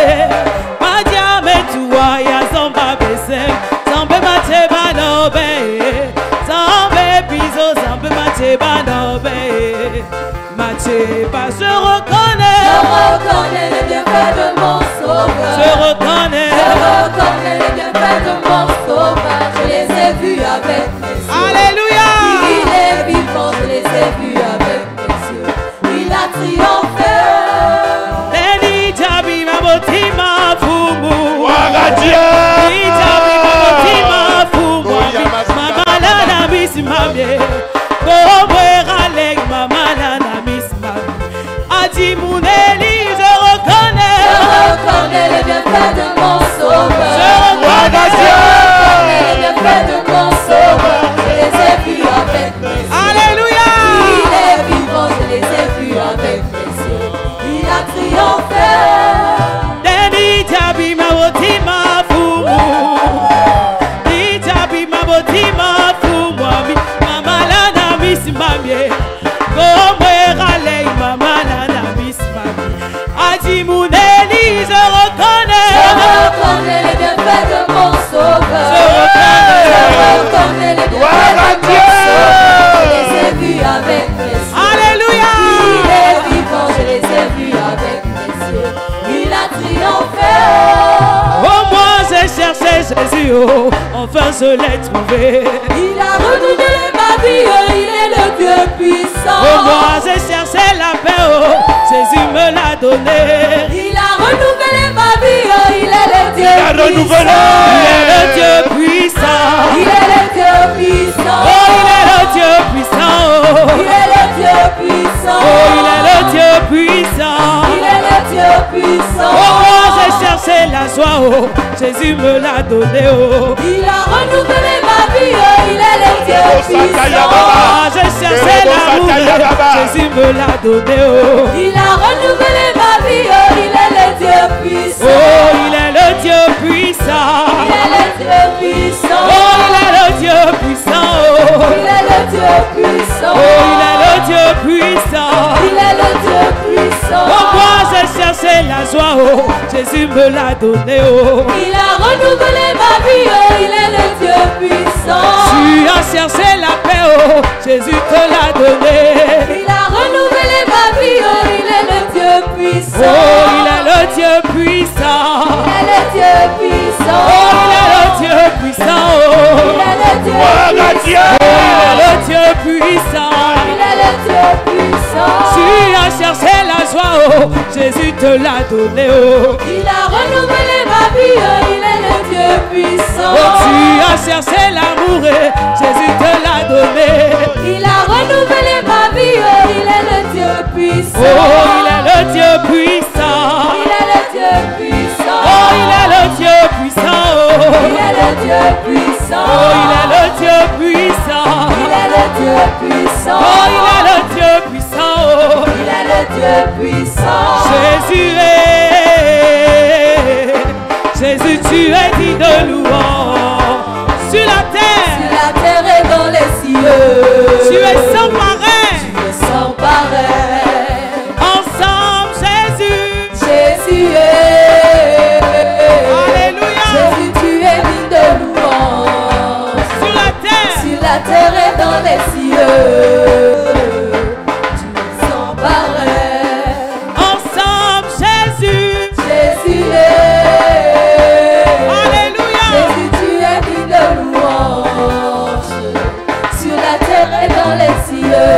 Madia me tuwa ya zamba bese. Zambe mate bana be. Zambe piso zambe mate bana be. Mate pas, je reconnais. Je reconnais les bienfaits de mon Sauveur. Je reconnais. Je reconnais les bienfaits de mon Sauveur. Je les ai vus avec mes yeux. Alléluia. Il est vivant, je les ai vus avec mes yeux. Il a triomphé. Neni jabi maboti mafumu. Gloire à Dieu. Ni jabi maboti mafumu. Mamala na miss mami. Bomwe rale mamala na miss mami. Adi Mouneli, je reconnais. Je reconnais les bienfaits de mon Sauveur. Gloire à Dieu. Je reconnais les bienfaits de mon Sauveur. Je les ai vus avec mes yeux. Alléluia. Il est vivant, je les ai vus avec mes yeux. Il a triomphé. Deni jabi maboti mafumu. Ni jabi maboti mafumu. Ami mamala na miss mami. Bomwe rale mamala na miss mami. Adi Mouneli, je reconnais. Je reconnais les bienfaits de mon Sauveur. Je reconnais. Je reconnais les bienfaits de mon Sauveur. Je les ai vus avec mes yeux. Alléluia. Il est vivant, je les ai vus avec mes yeux. Il a triomphé. Oh, moi j'ai cherché Jésus, oh, enfin je l'ai trouvé. Il a renouvelé ma vie, il est le Dieu puissant. Oh, moi j'ai cherché la paix, oh, Jésus me l'a donné. Il a renouvelé ma vie, oh, il est le Dieu Il a renouvelé. puissant. Il est le Dieu puissant. Il est le Dieu puissant. Oh, il est le Dieu puissant. Il est le Dieu puissant. Oh, il est le Dieu puissant. Il est le Dieu puissant. Oh, moi j'ai cherché la joie, oh, Jésus me l'a donné, oh. Il a renouvelé ma vie, oh, il est le Dieu puissant. Ah, j'ai cherché l'amour, Jésus me l'a donné, oh. Il a renouvelé ma vie, oh, il est le Dieu puissant. Oh, il est le Dieu puissant. Il est le Dieu puissant. Oh, il est le Dieu puissant, oh. Il est le Dieu puissant. Oh, il est le Dieu puissant. Il est le Dieu puissant. Oh, moi j'ai cherché la joie, oh, Jésus me l'a donné, oh. Il a renouvelé ma vie, oh, il est le Dieu puissant. Tu as cherché la paix, oh, Jésus te l'a donné. Il a renouvelé ma vie, oh, il est le Dieu puissant. Oh, il est le Dieu puissant. Il est le Dieu puissant. Oh, il est le Dieu puissant, oh. Il est le Dieu Gloire à puissant. Dieu. Oh, il est le Dieu puissant. Il est le Dieu puissant. Tu as cherché la joie, oh, Jésus te l'a donné, oh. Il a renouvelé ma vie, oh, il est le Dieu puissant. Oh, tu as cherché l'amour, et Jésus te l'a donné. Il a renouvelé ma vie, oh, il est le Dieu puissant. Oh, il est le Dieu puissant. Il est le Dieu puissant. Oh, il est le Dieu puissant, oh. Il est le Dieu puissant. Oh, il est le Dieu puissant. Il est le Dieu puissant. Oh, il est le Dieu puissant, oh. Il est le Dieu puissant. Jésus est, Jésus, tu es digne de louange. Sur la terre, Sur la terre et dans les cieux. tu es sans pareil. Tu es sans pareil. Ensemble, Jésus. Jésus est. Alléluia. Jésus, tu es digne de louange. Sur la terre, Sur la terre et dans les cieux. Tu es sans pareil. ensemble, Jésus. Jésus est. Alléluia. Jésus, tu es digne de louange. Sur la terre et dans les cieux.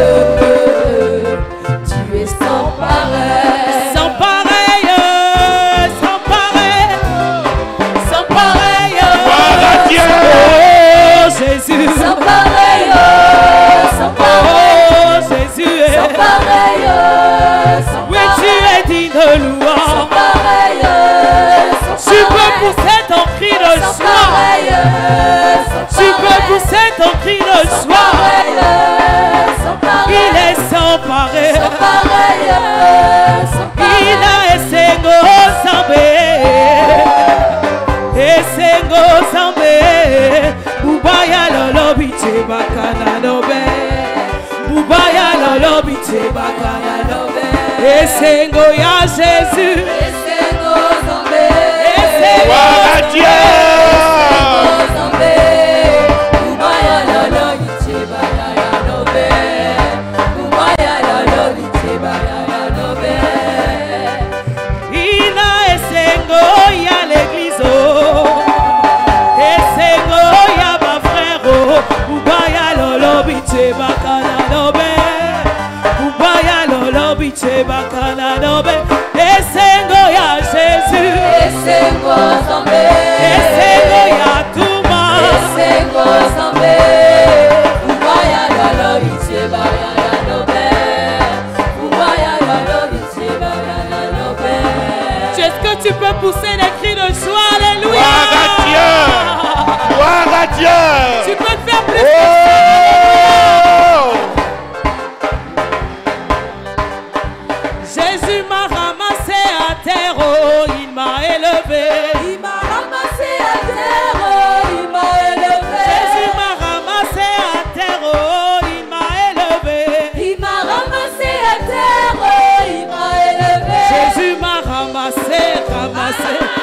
Tu es sans pareil. Sans pareil, sans pareil, sans pareil. Gloire à Dieu. Oh, Jésus. Sans pareil, oh, sans pareil. Oh, Jésus. Sans pareil, oh, sans Oui, tu pareil. es digne de Sans louange. pareil, sans Tu peux pareil. pousser ton cri de Sans joie. pareil, sans Tu peux pareil. pousser ton cri de Sans joie. pareil, sans pareil. Il est sans pareil. Sans pareil, sans pareil. Il a essengo sambe. Essengo sambe. Ubaya lolo biche bakana nobe. Ubaya lolo biche bakana nobe. Essengo ya Jésus. Essengo Zambé. Gloire à Dieu. Zambé. Ubaya lolo biche bakana nobe. Ubaya lolo biche bakana nobe. Il a essengo ya l'église. Oh. Essengo ya ma frère. Oh. Ubaya lolo biche bakana nobe. Ubaya lolo biche bakana nobe. Essengo ya Jésus. Essengo Zambé. Essengo ya Touma. Essengo Zambé. Ubaya lolo biche bakana nobe. Ubaya lolo biche bakana nobe. Est-ce que tu peux pousser des cris de joie? Alléluia. Gloire à Dieu. Gloire à Dieu. Tu peux faire plus. Oh. Jésus m'a ramassé à terre, oh, il m'a élevé. Il m'a ramassé à terre, oh, il m'a élevé. Jésus m'a ramassé à terre, oh, il m'a élevé. Il m'a ramassé à terre, oh, il m'a élevé. Jésus m'a ramassé,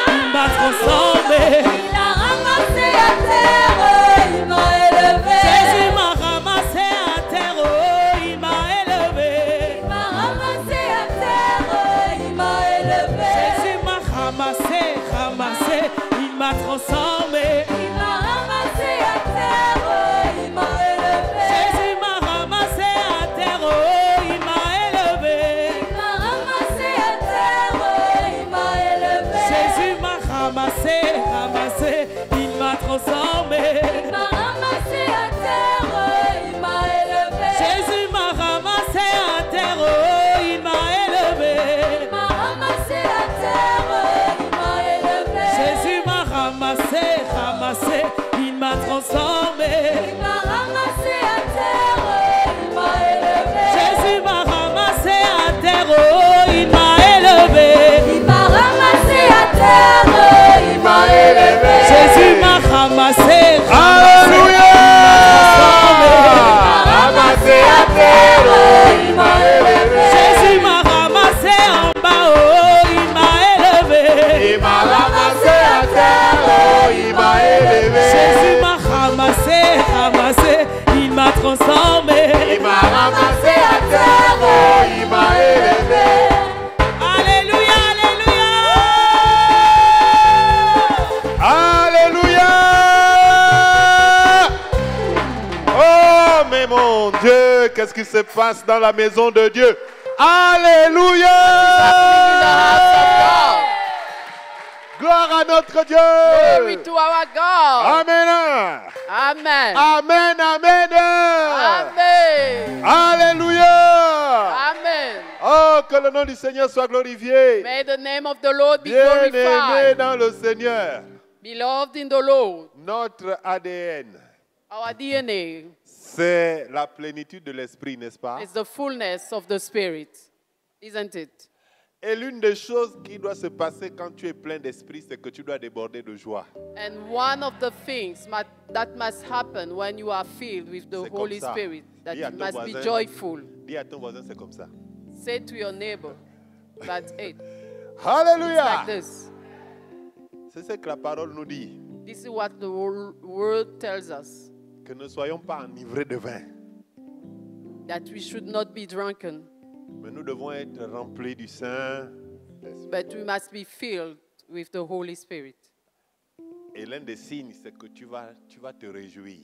il m'a transformé. Il a ramassé à terre, oh, il m'a élevé. Jésus m'a ramassé à terre, oh, il m'a élevé. Il m'a ramassé à terre, oh, il m'a élevé. Jésus m'a ramassé, il m'a transformé. Il m'a ramassé à terre, oh, il m'a élevé. Jésus m'a ramassé à terre, oh, il m'a élevé. Il m'a ramassé ramassé, ramassé, il m'a transformé. Il m'a ramassé à terre, il m'a élevé. Jésus m'a ramassé à terre, oh, il m'a élevé. Il m'a ramassé à terre, il m'a élevé. Jésus m'a ramassé, ramassé, il m'a transformé. Il m'a ramassé à terre, il m'a élevé. Jésus m'a ramassé à terre, oh, il m'a élevé. Il m'a ramassé à terre, il m'a élevé. Jésus m'a ramassé, Alléluia. Ramassé à terre, il m'a élevé. Jésus m'a ramassé en bas, oh, il m'a élevé. Il m'a ramassé à terre, oh, il m'a élevé. Jésus m'a ramassé, ramassé, il m'a transformé. Il m'a ramassé à terre, oh, il m'a élevé. Alléluia, Alléluia. Oh, mais mon Dieu, qu'est-ce qui se passe dans la maison de Dieu? Alléluia. Gloire à notre Dieu. Glory to our God. Amen. Amen. Amen, amen. Amen. Alléluia. Amen. Oh, que le nom du Seigneur soit glorifié. May the name of the Lord be Bien-aimé glorified. dans le Seigneur. Beloved in the Lord, Notre ADN, our DNA c'est la plénitude de l'esprit, n'est-ce pas? is the fullness of the Spirit, isn't it? Et l'une des choses qui doit se passer quand tu es plein d'esprit, c'est que tu dois déborder de joie. And one of the things that must happen when you are filled with the C'est comme Holy ça. Spirit, that Dis à you ton must be voisin. joyful. Dis à ton voisin, c'est comme ça. Say to your neighbor, that's it. Alléluia! Like this. C'est ce que la parole nous dit. This is what the word tells us, Que ne soyons pas enivrés de vin, that we should not be drunken, mais nous devons être remplis du Saint-Esprit. but we must be filled with the Holy Spirit. Et l'un des signes, c'est que tu vas te réjouir.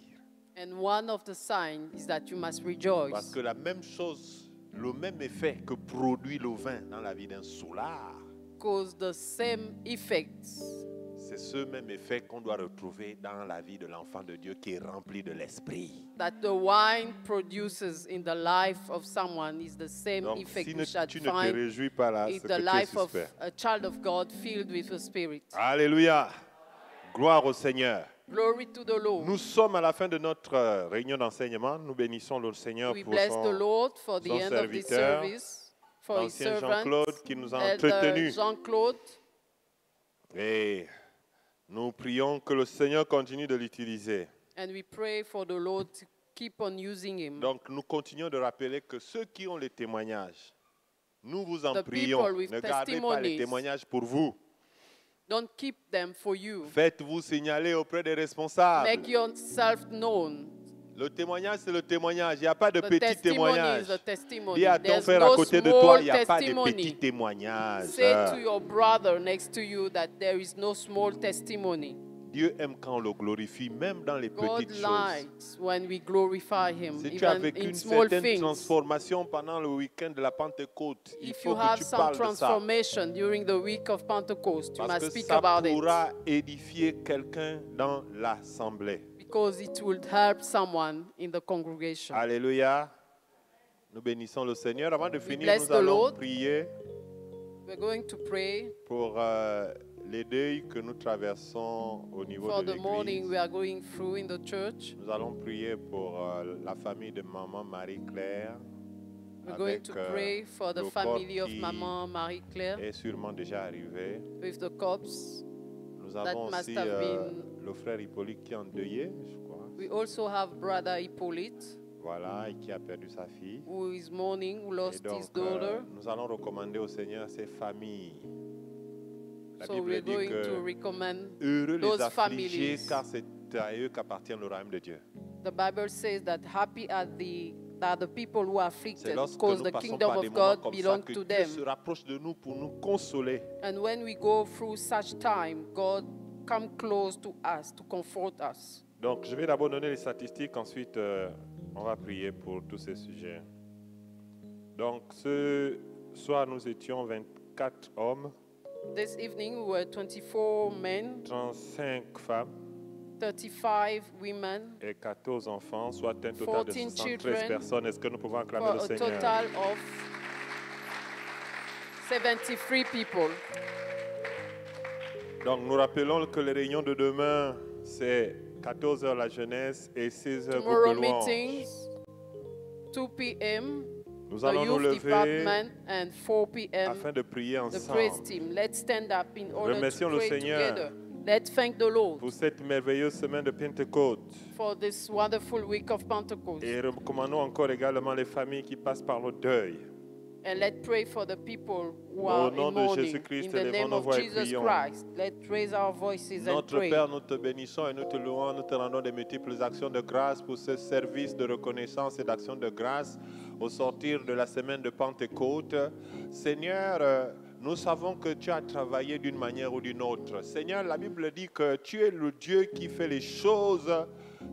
And one of the signs is that you must Parce rejoice, que la même chose, le même effet que produit le vin dans la vie d'un soulard, because the same effects, c'est ce même effet qu'on doit retrouver dans la vie de l'enfant de Dieu qui est rempli de l'esprit. that the wine produces in the life of someone is the same Donc, effect si we shall tu ne te find réjouis pas là, in c'est que the tu es life of suspect. a child of God filled with the Spirit. Alléluia. Gloire au Seigneur. Glory to the Lord. Nous sommes à la fin de notre réunion d'enseignement. Nous bénissons le Seigneur We pour bless the son Lord for the son end of this serviteur, service, for his l'ancien servant, Jean-Claude qui nous a Elder entretenus. Jean-Claude. Et nous prions que le Seigneur continue de l'utiliser. And we pray for the Lord to keep on using him. Donc nous continuons de rappeler que ceux qui ont les témoignages, nous vous en The prions. people with Ne gardez pas les testimonies. témoignages pour vous. Don't keep them for you. Faites-vous signaler auprès des responsables. Make yourself known. Le témoignage, c'est le témoignage. Il n'y a pas de The petits testimony témoignages. is the testimony. Dis à ton There's frère à no côté de toi, il n'y a small pas de petits testimony. témoignages. Say to your brother next to you that there is no small testimony. Dieu aime quand on le glorifie, même dans les God petites choses. likes when we glorify him, Si tu as even vécu in une small certaine things. transformation pendant le week-end de la Pentecôte, il If faut you que have tu some parles de ça. transformation during the week of Pentecost, you Parce must que speak ça about it, pourra édifier quelqu'un dans l'assemblée. because it will help someone in the congregation. Alléluia. Nous bénissons le Seigneur. Avant de We finir, bless nous the allons Lord. prier We're going to pray pour les deuils que nous traversons au niveau for de the mourning l'Église. we are going through in the church. Nous allons prier pour la famille de maman Marie-Claire. We're going avec, to pray for the le family corps of qui Maman Marie-Claire est sûrement déjà arrivé. with the corpse. Nous That avons must aussi have been- le frère Hippolyte qui est endeuillé, je crois. We also have Brother Hippolyte, Voilà, et qui a perdu sa fille. who is mourning, who Et lost donc, his daughter. nous allons recommander au Seigneur ces familles. La So Bible we're dit going que to recommend heureux les those affligés, families. car c'est à eux qu'appartient le royaume de Dieu. The Bible says that happy are the people who are C'est afflicted, lorsque because nous the passons kingdom par des of moments God comme ça belongs que to Dieu them. se rapproche de nous pour nous consoler. And when we go through such time, God come close to us to comfort us. Donc, je vais d'abord donner les statistiques, ensuite on va prier pour tous ces sujets. Donc, ce soir, nous étions 24 hommes This evening we were 24 men, 35 femmes 35 women, et 14 enfants, soit un total de 14 73 children, personnes. Est-ce que nous pouvons acclamer for le a Seigneur? total of 73 people. Donc nous rappelons que les réunions de demain, c'est 14h la jeunesse et 16h groupe Tomorrow de louange. meetings, 2 p.m. Nous the allons nous youth lever department and 4 p.m. afin de prier the praise ensemble team. Let's stand up in order Remercions to le pray Seigneur together. Let's thank the Lord pour cette merveilleuse semaine de Pentecôte. for this wonderful week of Pentecost. Et recommandons encore également les familles qui passent par le deuil. And let's pray for the people who Au are nom in de mourning. Jésus-Christ, In the élevons name nos of voix et Jesus prions. Christ, let's raise our voices and Notre pray. Père, nous te bénissons et nous te louons, nous te rendons des multiples actions de grâce pour ce service de reconnaissance et d'action de grâce au sortir de la semaine de Pentecôte. Seigneur, nous savons que tu as travaillé d'une manière ou d'une autre. Seigneur, la Bible dit que tu es le Dieu qui fait les choses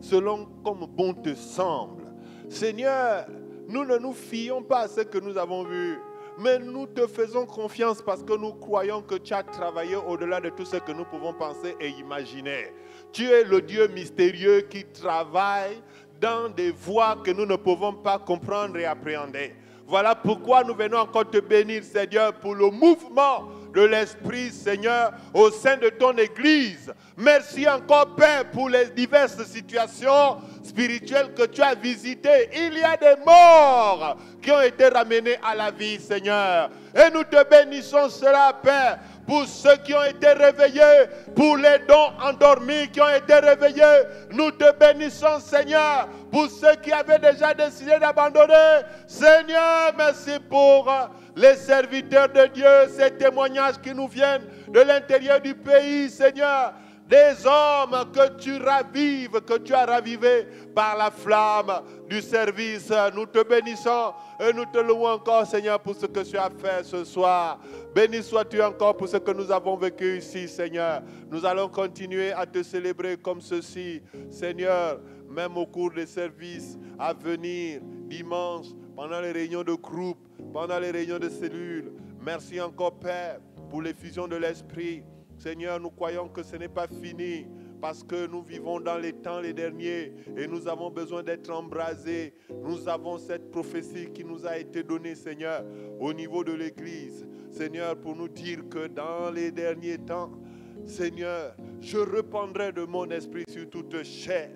selon comme bon te semble. Seigneur, nous ne nous fions pas à ce que nous avons vu, mais nous te faisons confiance parce que nous croyons que tu as travaillé au-delà de tout ce que nous pouvons penser et imaginer. Tu es le Dieu mystérieux qui travaille dans des voies que nous ne pouvons pas comprendre et appréhender. Voilà pourquoi nous venons encore te bénir, Seigneur, pour le mouvement de l'Esprit, Seigneur, au sein de ton Église. Merci encore, Père, pour les diverses situations spirituelles que tu as visitées. Il y a des morts qui ont été ramenés à la vie, Seigneur. Et nous te bénissons cela, Père, pour ceux qui ont été réveillés, pour les dons endormis qui ont été réveillés. Nous te bénissons, Seigneur, pour ceux qui avaient déjà décidé d'abandonner. Seigneur, merci pour les serviteurs de Dieu, ces témoignages qui nous viennent de l'intérieur du pays, Seigneur. Des hommes que tu ravives, que tu as ravivés par la flamme du service. Nous te bénissons et nous te louons encore, Seigneur, pour ce que tu as fait ce soir. Béni sois-tu encore pour ce que nous avons vécu ici, Seigneur. Nous allons continuer à te célébrer comme ceci, Seigneur, même au cours des services à venir, dimanche, pendant les réunions de groupe, pendant les réunions de cellules. Merci encore, Père, pour l'effusion de l'Esprit. Seigneur, nous croyons que ce n'est pas fini parce que nous vivons dans les temps les derniers et nous avons besoin d'être embrasés. Nous avons cette prophétie qui nous a été donnée, Seigneur, au niveau de l'Église. Seigneur, pour nous dire que dans les derniers temps, Seigneur, je répandrai de mon esprit sur toute chair.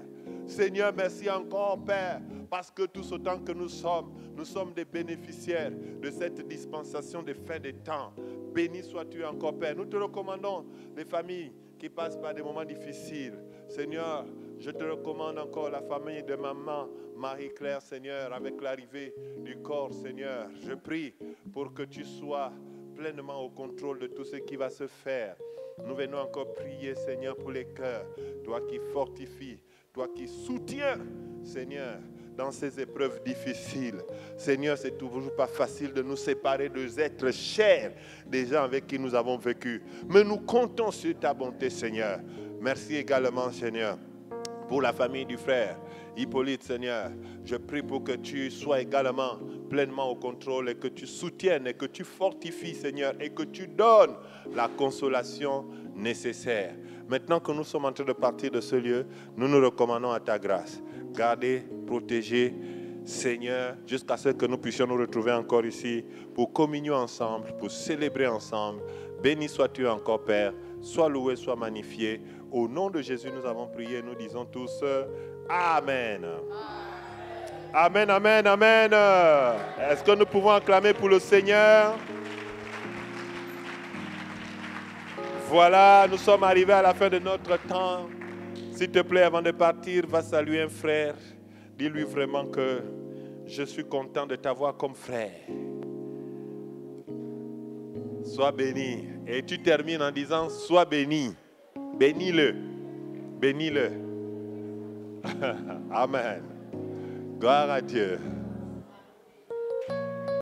Seigneur, merci encore, Père, parce que tout ce temps que nous sommes des bénéficiaires de cette dispensation de fin des temps. Béni sois-tu encore, Père. Nous te recommandons les familles qui passent par des moments difficiles. Seigneur, je te recommande encore la famille de maman Marie-Claire, Seigneur, avec l'arrivée du corps, Seigneur. Je prie pour que tu sois pleinement au contrôle de tout ce qui va se faire. Nous venons encore prier, Seigneur, pour les cœurs. Toi qui fortifies, toi qui soutiens, Seigneur, dans ces épreuves difficiles. Seigneur, c'est toujours pas facile de nous séparer des êtres chers, des gens avec qui nous avons vécu. Mais nous comptons sur ta bonté, Seigneur. Merci également, Seigneur, pour la famille du frère Hippolyte, Seigneur. Je prie pour que tu sois également pleinement au contrôle et que tu soutiennes et que tu fortifies, Seigneur, et que tu donnes la consolation nécessaire. Maintenant que nous sommes en train de partir de ce lieu, nous nous recommandons à ta grâce. Gardez, protégez, Seigneur, jusqu'à ce que nous puissions nous retrouver encore ici pour communier ensemble, pour célébrer ensemble. Béni sois-tu encore, Père. Sois loué, sois magnifié. Au nom de Jésus, nous avons prié. Nous disons tous Amen. Amen, amen, amen. Est-ce que nous pouvons acclamer pour le Seigneur? Voilà, nous sommes arrivés à la fin de notre temps. S'il te plaît, avant de partir, va saluer un frère. Dis-lui vraiment que je suis content de t'avoir comme frère. Sois béni. Et tu termines en disant, sois béni. Bénis-le. Bénis-le. Amen. Gloire à Dieu.